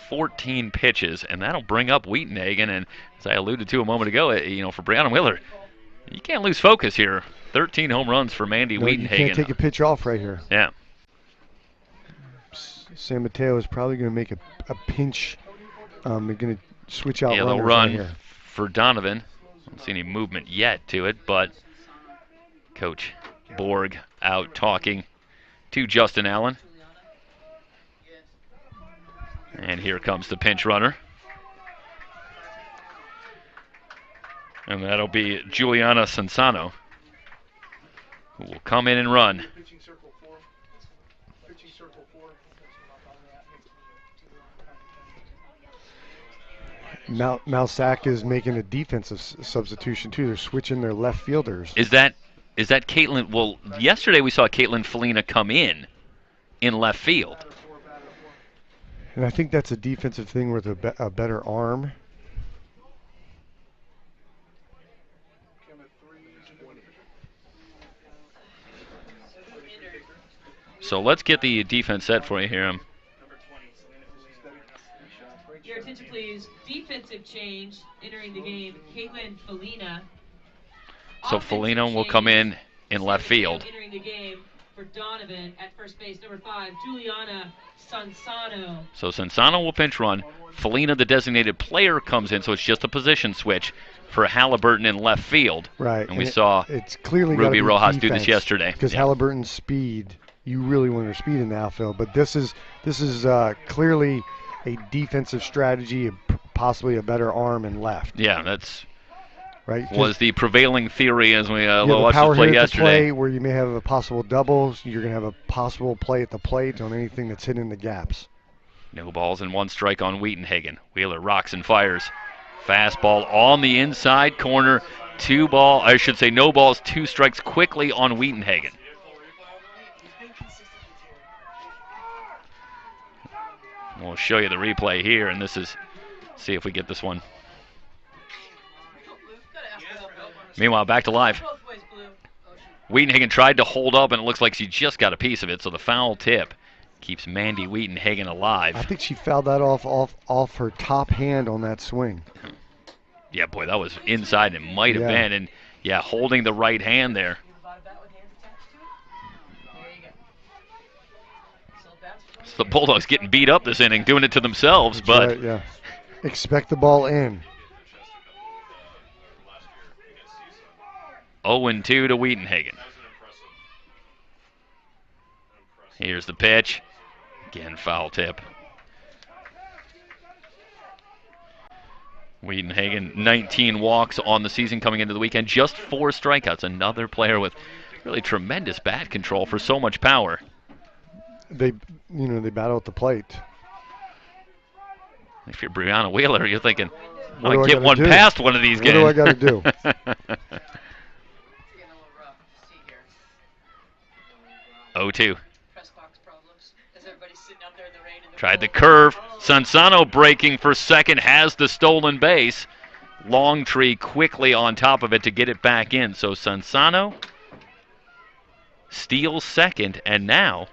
14 pitches, and that'll bring up Wheatenhagen. And as I alluded to a moment ago, for Brianna Wheeler, you can't lose focus here. 13 home runs for Mandy Wheatenhagen. You can't take a pitch off right here. Yeah. San Mateo is probably going to make a pinch. They're going to switch out. Yeah, they'll run for Donovan. Don't see any movement yet to it, but Coach Borg out talking to Justin Allen. And here comes the pinch runner. And that'll be Juliana Sansano, who will come in and run. SAC is making a defensive substitution too. They're switching their left fielders. Is that Caitlin? Well, yesterday we saw Caitlin Felina come in left field. And I think that's a defensive thing with a better arm. So let's get the defense set for you here. Your attention, please. Defensive change entering the game. Caitlin Felina. So Felina will come in left field. Entering the game for Donovan at first base, number 5, Juliana Sansano. So Sansano will pinch run. Felina, the designated player, comes in, so it's just a position switch for Halliburton in left field. Right. And we saw it's clearly Ruby Rojas do this yesterday. Because Halliburton's speed, you really want her speed in the outfield. But this is clearly a defensive strategy, possibly a better arm in left. Yeah, that's right. Was the prevailing theory as we watched this play yesterday. Play where you may have a possible double, you're going to have a possible play at the plate on anything that's hitting the gaps. No balls and 1 strike on Wheatenhagen. Wheeler rocks and fires. Fastball on the inside corner. No balls, 2 strikes quickly on Wheatenhagen. We'll show you the replay here, and see if we get this one. Meanwhile, back to live. Wheatenhagen tried to hold up, and it looks like she just got a piece of it, so the foul tip keeps Mandy Wheatenhagen alive. I think she fouled that off her top hand on that swing. Yeah, boy, that was inside. It might have been, and holding the right hand there. So the Bulldogs getting beat up this inning, doing it to themselves, but right, yeah. Expect the ball in. 0-2 to Wheatenhagen. Here's the pitch. Again, foul tip. Wheatenhagen, 19 walks on the season coming into the weekend, just 4 strikeouts. Another player with really tremendous bat control for so much power. They battle at the plate. If you're Brianna Wheeler, you're thinking, I'll get one past one of these guys. What do I got to do? 0-2. Press box problems as everybody's sitting out there in the rain and Tried the curve. Sansano breaking for second, has the stolen base. Longtree quickly on top of it to get it back in. So Sansano steals second, and now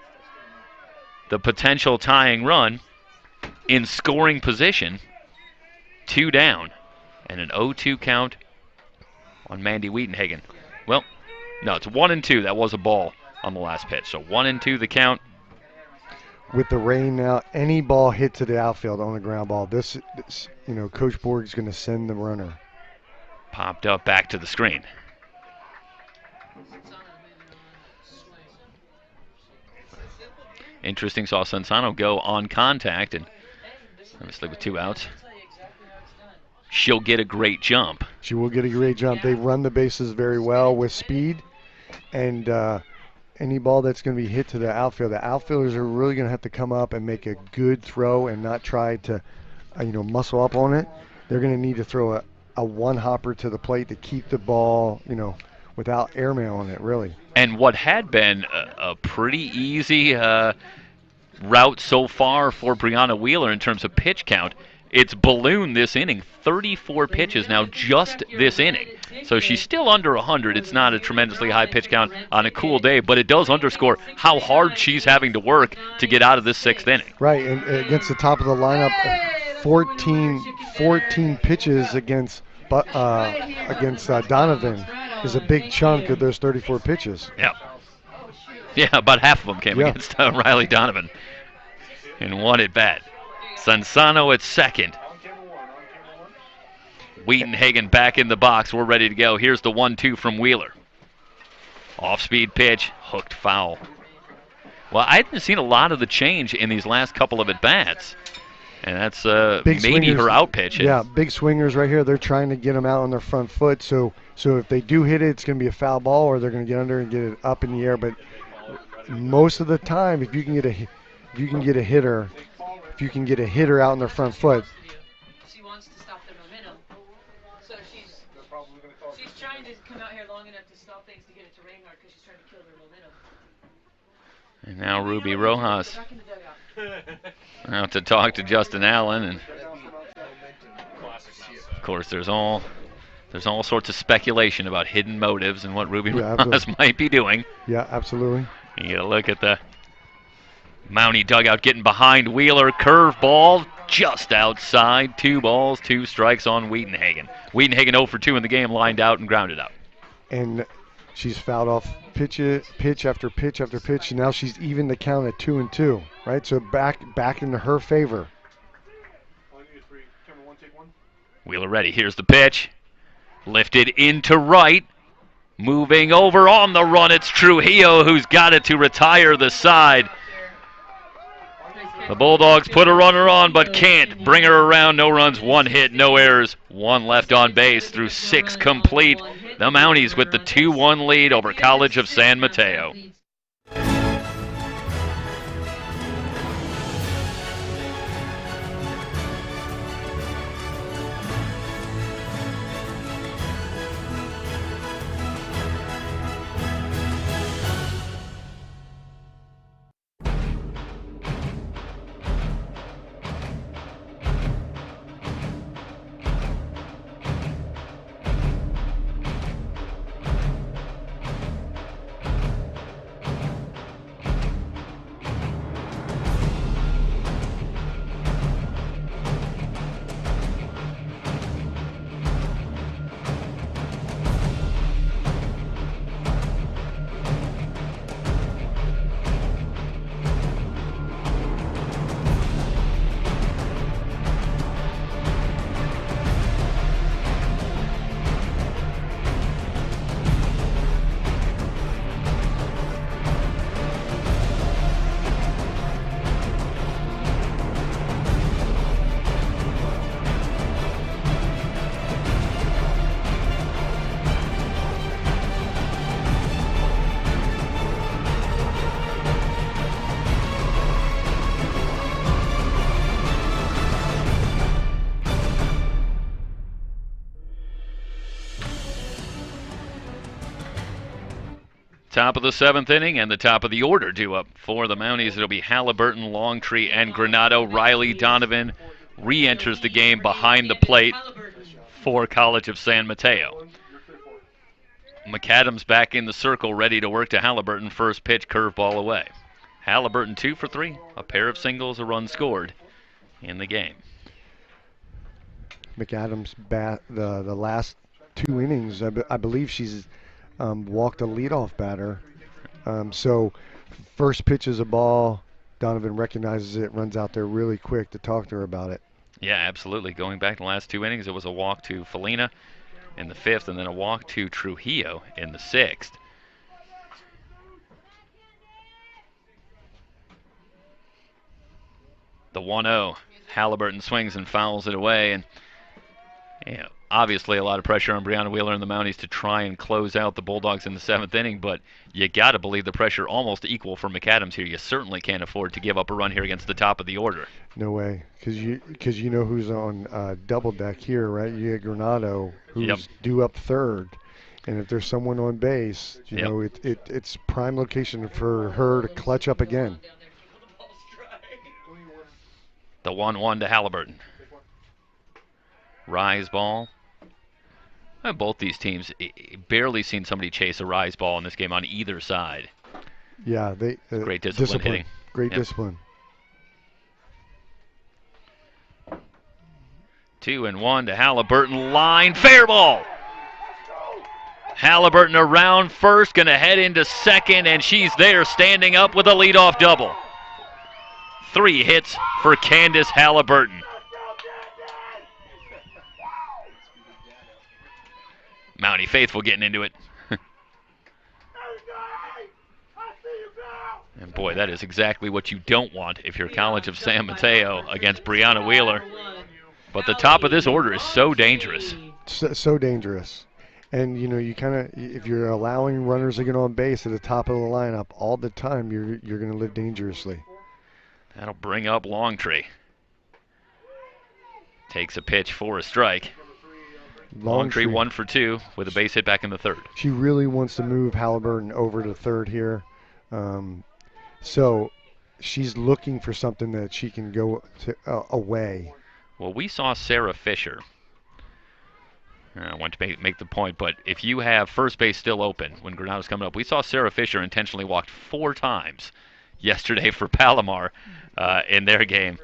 the potential tying run in scoring position. 2 down, and an 0-2 count on Mandy Wheatenhagen. Well, no, it's 1-2. That was a ball on the last pitch. So 1-2 the count. With the rain now, any ball hit to the outfield on a ground ball, this Coach Borg's going to send the runner. Popped up back to the screen. Interesting, saw Sansano go on contact, and obviously with 2 outs, she'll get a great jump. She will get a great jump. They run the bases very well with speed, and any ball that's going to be hit to the outfield, the outfielders are really going to have to come up and make a good throw and not try to, muscle up on it. They're going to need to throw a one-hopper to the plate to keep the ball, without airmail on it, really. And what had been a pretty easy route so far for Brianna Wheeler in terms of pitch count, it's ballooned this inning. 34 pitches now just this inning. So she's still under 100. It's not a tremendously high pitch count on a cool day, but it does underscore how hard she's having to work to get out of this 6th inning. Right, and against the top of the lineup, 14 pitches against Donovan is a big chunk of those 34 pitches. Yeah. Yeah, about half of them came against Riley Donovan in 1 at bat. Sansano at second. Wheatenhagen back in the box. We're ready to go. Here's the 1-2 from Wheeler. Off-speed pitch, hooked foul. Well, I haven't seen a lot of the change in these last couple of at-bats. And that's maybe swingers, her out pitch. Yeah, big swingers right here. They're trying to get them out on their front foot. So if they do hit it, it's going to be a foul ball, or they're going to get under and get it up in the air. But most of the time, if you can get a hitter out on their front foot. She wants to stop the momentum. So she's trying to come out here long enough to stop things to get it to rain hard because she's trying to kill their momentum. And now Ruby Rojas out to talk to Justin Allen, and of course there's all sorts of speculation about hidden motives and what Ruby Rojas might be doing. Yeah, absolutely. You get a look at the Mountie dugout getting behind Wheeler. Curveball just outside. 2 balls, 2 strikes on Wheatenhagen. Wheatenhagen 0 for 2 in the game, lined out and grounded out. And she's fouled off pitch after pitch after pitch. And now she's even the count at 2-2, right? So back into her favor. Wheeler ready. Here's the pitch. Lifted into right. Moving over on the run. It's Trujillo who's got it to retire the side. The Bulldogs put a runner on, but can't bring her around. No runs, 1 hit, no errors, 1 left on base through 6 complete. The Mounties with the 2-1 lead over College of San Mateo. Top of the 7th inning and the top of the order due up for the Mounties. It'll be Halliburton, Longtree, and Granado. Riley Donovan re-enters the game behind the plate for College of San Mateo. McAdams back in the circle, ready to work to Halliburton. First pitch, curveball away. Halliburton 2 for 3, a pair of singles, a run scored in the game. McAdams the last 2 innings, I believe she's walked a leadoff batter. So first pitch is a ball. Donovan recognizes it, runs out there really quick to talk to her about it. Yeah, absolutely. Going back to the last 2 innings, it was a walk to Felina in the 5th and then a walk to Trujillo in the 6th. The 1-0. Halliburton swings and fouls it away. And obviously a lot of pressure on Brianna Wheeler and the Mounties to try and close out the Bulldogs in the 7th inning, but you got to believe the pressure almost equal for McAdams here. You certainly can't afford to give up a run here against the top of the order. No way, because you know who's on double deck here, right? You get Granado, who's due up third, and if there's someone on base, you know it's prime location for her to clutch up again. The 1-1 to Halliburton. Rise ball. Both these teams barely seen somebody chase a rise ball in this game on either side. Yeah, they great discipline hitting. Great discipline. 2-1 to Halliburton. Line, fair ball. Halliburton around first, going to head into second, and she's there standing up with a leadoff double. 3 hits for Candace Halliburton. Mountie faithful getting into it. And boy, that is exactly what you don't want if you're College of San Mateo against Brianna Wheeler. But the top of this order is so dangerous. So dangerous. And, you know, you kind of, if you're allowing runners to get on base at the top of the lineup all the time, you're going to live dangerously. That'll bring up Longtree. Takes a pitch for a strike. Longtree 1 for 2 with a base hit back in the 3rd. She really wants to move Halliburton over to third here. So she's looking for something that she can go to, away. Well, we saw Sarah Fisher. I want to make the point, but if you have first base still open when Granado's coming up, we saw Sarah Fisher intentionally walked 4 times yesterday for Palomar in their game.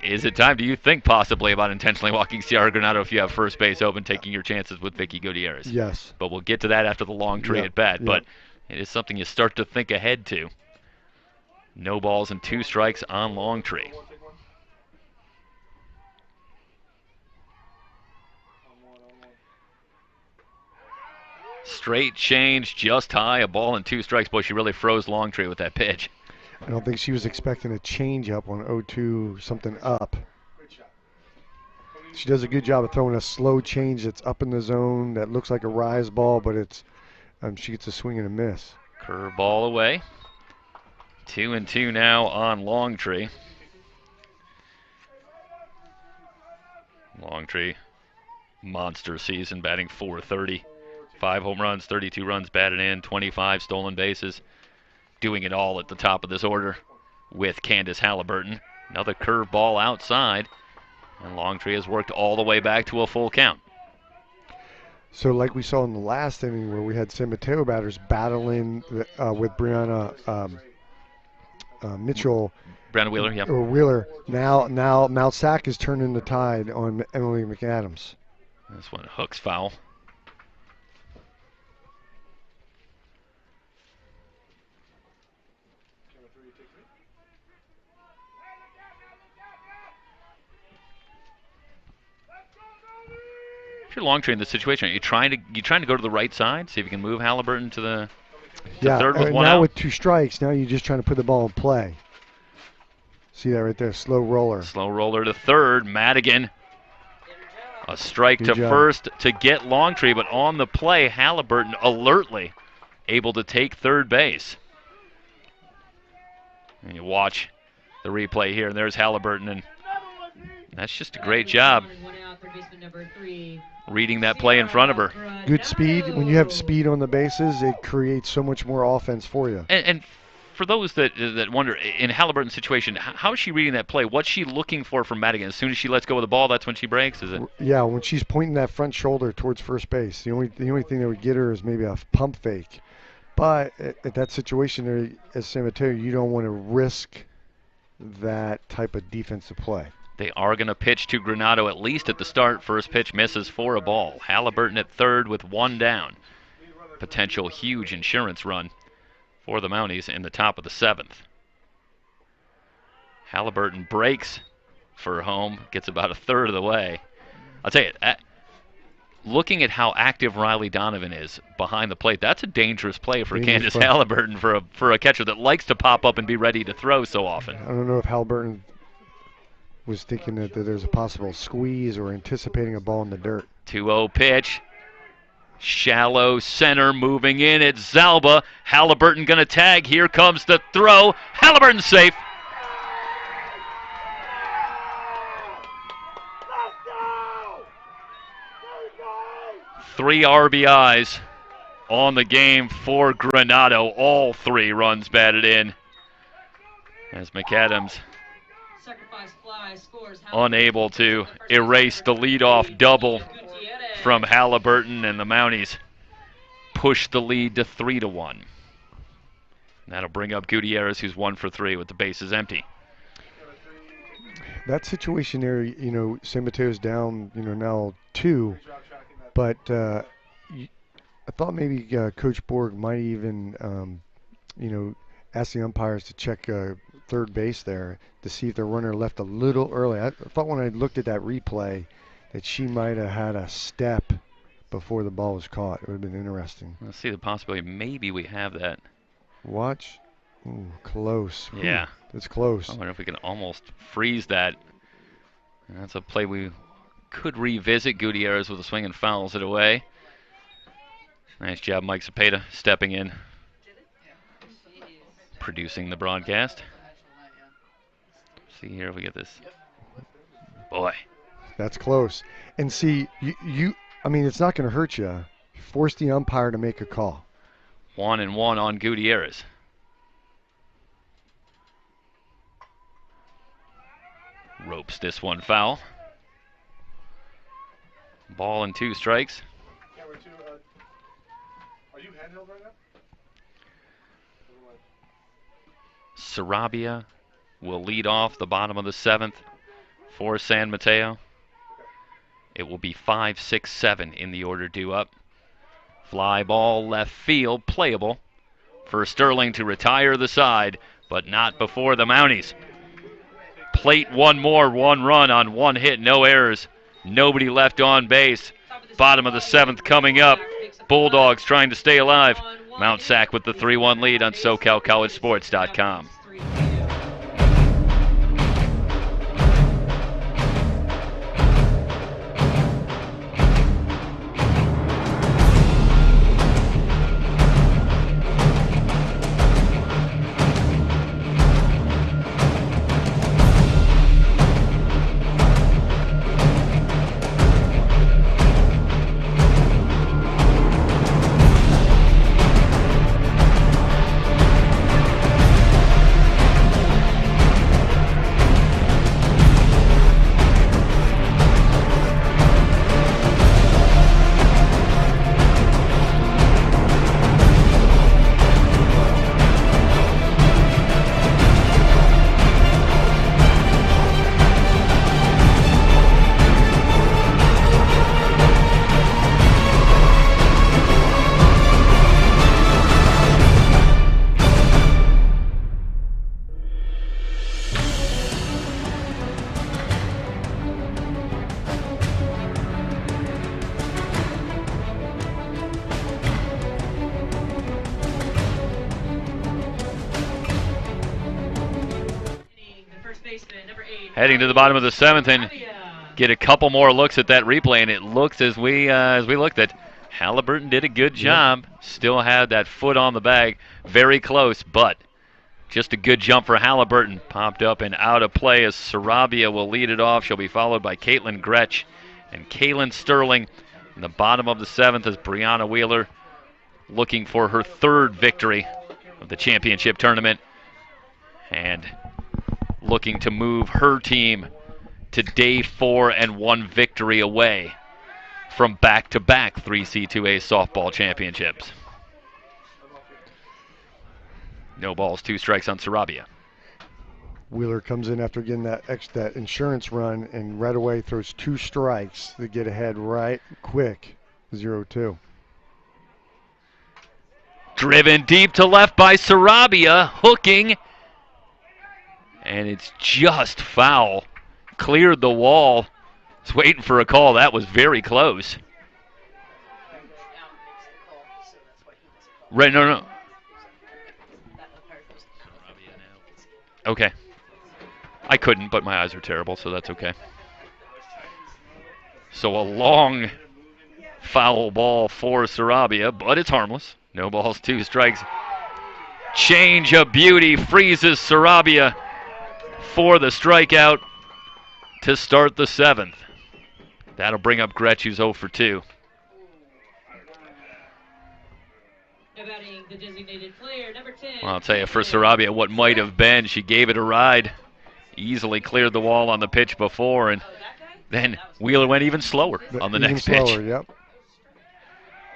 Is it time, do you think, possibly about intentionally walking Ciara Granado if you have first base open, taking your chances with Vicky Gutierrez? Yes. But we'll get to that after the Longtree at bat. But it is something you start to think ahead to. No balls and 2 strikes on Longtree. Straight change, just high, a ball and 2 strikes. Boy, she really froze Longtree with that pitch. I don't think she was expecting a change up on 0-2, something up. She does a good job of throwing a slow change that's up in the zone that looks like a rise ball, but it's she gets a swing and a miss. Curve ball away. 2-2 now on Longtree. Longtree, monster season, batting .430. 5 home runs, 32 runs batted in, 25 stolen bases. Doing it all at the top of this order with Candace Halliburton. Another curve ball outside, and Longtree has worked all the way back to a full count. So like we saw in the last inning where we had San Mateo batters battling with Brianna Mitchell. Brianna Wheeler, yeah. Or Wheeler. Now SAC is turning the tide on Emily McAdams. This one hooks foul. If you're Longtree in this situation, are you trying to go to the right side, see if you can move Halliburton to the third with 1 out? Now with 2 strikes, now you're just trying to put the ball in play. See that right there, slow roller. Slow roller to third, Madigan. A strike to first to get Longtree, but on the play, Halliburton alertly able to take third base. And you watch the replay here, and there's Halliburton, and that's just a great job. baseman number 3. Reading that play in front of her. Good speed. When you have speed on the bases, it creates so much more offense for you. And for those that wonder, in Halliburton's situation, how is she reading that play? What's she looking for from Madigan? As soon as she lets go of the ball, that's when she breaks, is it? Yeah, when she's pointing that front shoulder towards first base. The only thing that would get her is maybe a pump fake. But at that situation there, as San Mateo, you don't want to risk that type of defensive play. They are going to pitch to Granado at least at the start. First pitch misses for a ball. Halliburton at third with 1 down. Potential huge insurance run for the Mounties in the top of the 7th. Halliburton breaks for home, gets about a third of the way. I'll tell you, looking at how active Riley Donovan is behind the plate, that's a dangerous play for Candace Halliburton for a catcher that likes to pop up and be ready to throw so often. I don't know if Halliburton was thinking that there's a possible squeeze or anticipating a ball in the dirt. 2-0 pitch. Shallow center moving in. It's Zalba. Halliburton going to tag. Here comes the throw. Halliburton safe. Three RBIs on the game for Granado. All 3 runs batted in. As McAdams unable to erase the leadoff double from Halliburton, and the Mounties push the lead to 3-1. That'll bring up Gutierrez, who's 1 for 3 with the bases empty. That situation there, San Mateo's down, now 2, but I thought maybe Coach Borg might even, ask the umpires to check third base there to see if the runner left a little early. I thought when I looked at that replay that she might have had a step before the ball was caught. It would have been interesting. Let's see the possibility. Maybe we have that. Watch. Ooh, close. Yeah. Ooh, it's close. I wonder if we can almost freeze that. And that's a play we could revisit. Gutierrez with a swing and fouls it away. Nice job, Mike Cepeda, stepping in, producing the broadcast. See here if we get this. Boy. That's close. And see, it's not going to hurt you. Force the umpire to make a call. 1-1 on Gutierrez. Ropes this one foul. Ball and 2 strikes. Are you handheld right now? Sarabia will lead off the bottom of the 7th for San Mateo. It will be 5, 6, 7 in the order due up. Fly ball left field, playable for Sterling to retire the side, but not before the Mounties plate 1 more, 1 run on 1 hit, no errors, nobody left on base. Bottom of the 7th coming up. Bulldogs trying to stay alive. Mount SAC with the 3-1 lead on SoCalCollegeSports.com. Heading to the bottom of the 7th and get a couple more looks at that replay, and it looks as we looked at, Halliburton did a good job. Still had that foot on the bag, very close, but just a good jump for Halliburton. Popped up and out of play as Sarabia will lead it off. She'll be followed by Caitlin Gretsch and Kaylin Sterling in the bottom of the 7th as Brianna Wheeler looking for her 3rd victory of the championship tournament and looking to move her team to day 4 and 1 victory away from back-to-back 3C2A softball championships. No balls, 2 strikes on Sarabia. Wheeler comes in after getting that insurance run and right away throws 2 strikes to get ahead right quick, 0-2. Driven deep to left by Sarabia, hooking, and it's just foul. Cleared the wall. Was waiting for a call. That was very close. Right, no. Okay. I couldn't, but my eyes are terrible, so that's okay. So a long foul ball for Sarabia, but it's harmless. No balls, 2 strikes. Change of beauty freezes Sarabia for the strikeout to start the 7th. That'll bring up Gretsch, who's 0 for 2. The designated player, number 10. Well, I'll tell you, for Sarabia, what might have been, she gave it a ride. Easily cleared the wall on the pitch before, and then Wheeler went even slower on the next pitch. Yep.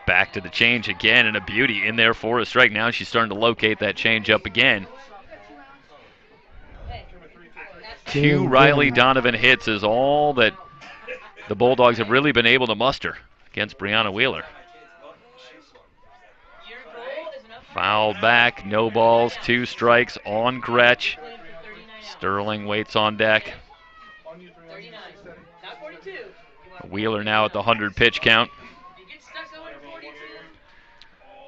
Back to the change again, and a beauty in there for a strike. Now she's starting to locate that change up again. 2 Riley Donovan hits is all that the Bulldogs have really been able to muster against Brianna Wheeler. Fouled back, no balls, 2 strikes on Gretsch. Sterling waits on deck. Wheeler now at the 100 pitch count.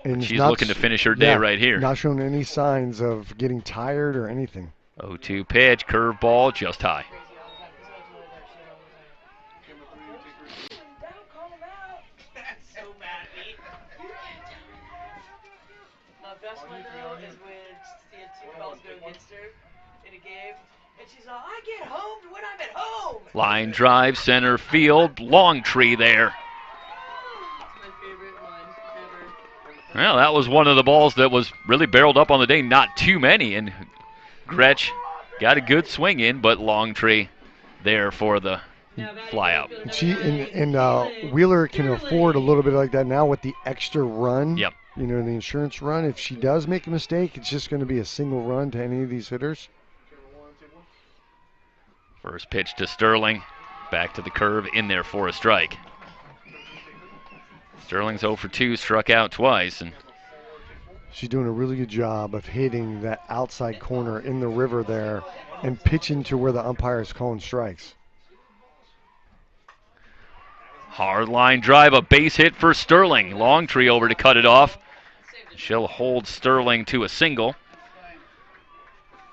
And she's looking to finish her day right here. Not showing any signs of getting tired or anything. 0-2 pitch, curveball, just high. My best one though is when seeing 2 calls go against her in a game, and she's like, I get home when I'm at home. Line drive, center field, long tree there. Well, that was one of the balls that was really barreled up on the day. Not too many, and Gretsch got a good swing in, but long tree there for the flyout. And Wheeler can afford a little bit like that now with the extra run. Yep. You know, the insurance run. If she does make a mistake, it's just going to be a single run to any of these hitters. First pitch to Sterling. Back to the curve, in there for a strike. Sterling's 0 for 2, struck out twice. And she's doing a really good job of hitting that outside corner in the river there and pitching to where the umpire is calling strikes. Hard line drive, a base hit for Sterling. Long tree over to cut it off. She'll hold Sterling to a single.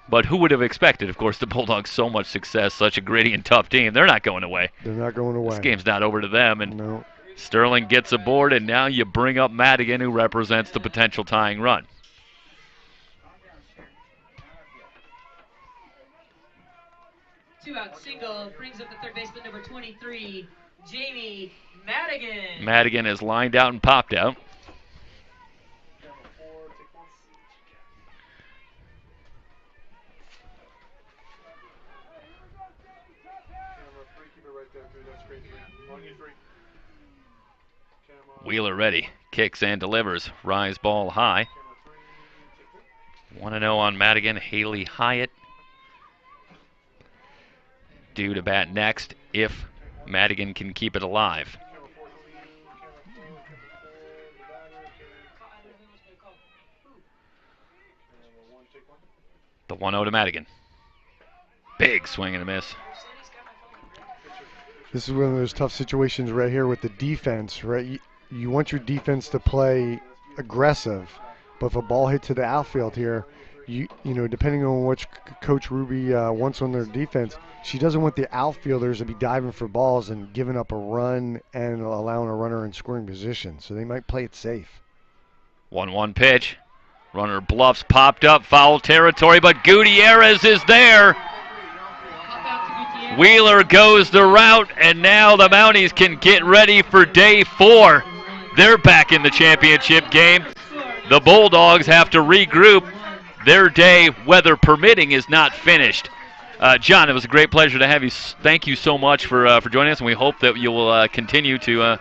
But who would have expected, of course, the Bulldogs so much success, such a gritty and tough team. They're not going away. They're not going away. This game's not over to them. And no. Sterling gets aboard, and now you bring up Madigan, who represents the potential tying run. Two-out single brings up the third baseman, number 23, Jamie Madigan. Madigan is lined out and popped out. Wheeler ready, kicks and delivers. Rise ball high. 1-0 on Madigan. Haley Hyatt due to bat next if Madigan can keep it alive. The 1-0 to Madigan. Big swing and a miss. This is one of those tough situations right here with the defense, right? You want your defense to play aggressive, but if a ball hit to the outfield here, you know, depending on which Coach Ruby wants on their defense, she doesn't want the outfielders to be diving for balls and giving up a run and allowing a runner in scoring position. So they might play it safe. 1-1 pitch. Runner bluffs, popped up, foul territory, but Gutierrez is there. Wheeler goes the route, and now the Mounties can get ready for day 4. They're back in the championship game. The Bulldogs have to regroup. Their day, weather permitting, is not finished. John, it was a great pleasure to have you. Thank you so much for joining us, and we hope that you will continue to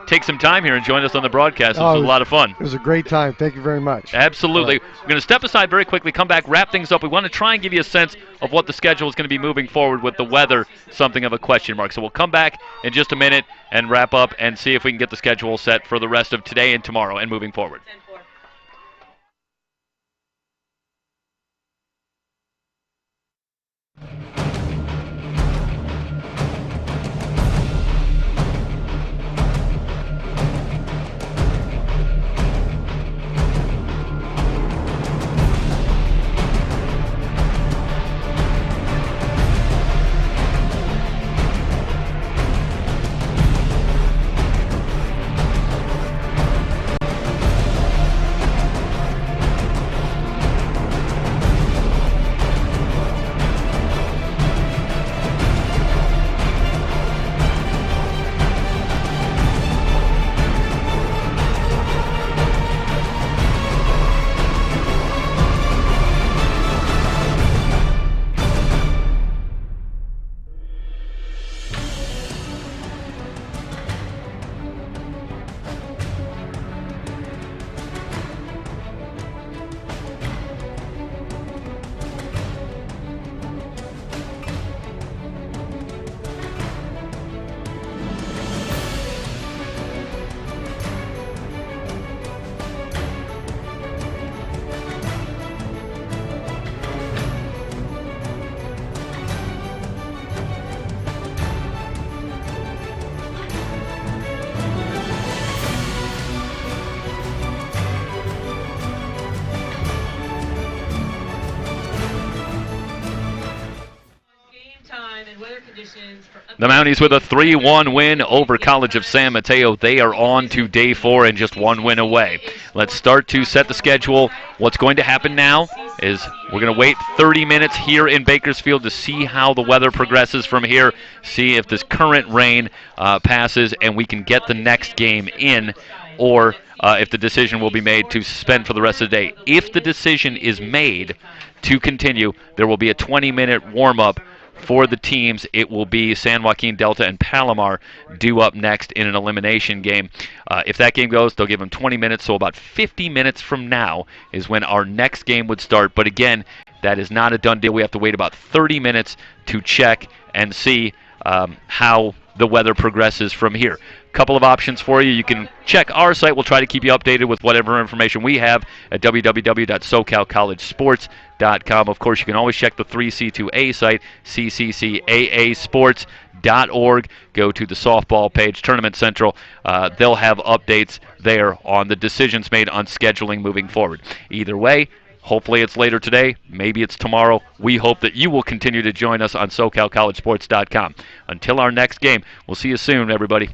take some time here and join us on the broadcast. It was a lot of fun. It was a great time. Thank you very much. Absolutely. We're going to step aside very quickly, come back, wrap things up. We want to try and give you a sense of what the schedule is going to be moving forward with the weather, something of a question mark. So we'll come back in just a minute and wrap up and see if we can get the schedule set for the rest of today and tomorrow and moving forward. The Mounties with a 3-1 win over College of San Mateo. They are on to day 4 and just 1 win away. Let's start to set the schedule. What's going to happen now is we're going to wait 30 minutes here in Bakersfield to see how the weather progresses from here, see if this current rain passes and we can get the next game in, or if the decision will be made to suspend for the rest of the day. If the decision is made to continue, there will be a 20-minute warm-up for the teams. It will be San Joaquin Delta and Palomar due up next in an elimination game. If that game goes, they'll give them 20 minutes, so about 50 minutes from now is when our next game would start. But again, that is not a done deal. We have to wait about 30 minutes to check and see how the weather progresses from here. Couple of options for you. You can check our site. We'll try to keep you updated with whatever information we have at www.socalcollegesports.com. Of course, you can always check the 3C2A site, CCCAA sports.org. Go to the softball page, Tournament Central. They'll have updates there on the decisions made on scheduling moving forward. Either way, hopefully it's later today. Maybe it's tomorrow. We hope that you will continue to join us on SoCalCollegesports.com. Until our next game, we'll see you soon, everybody.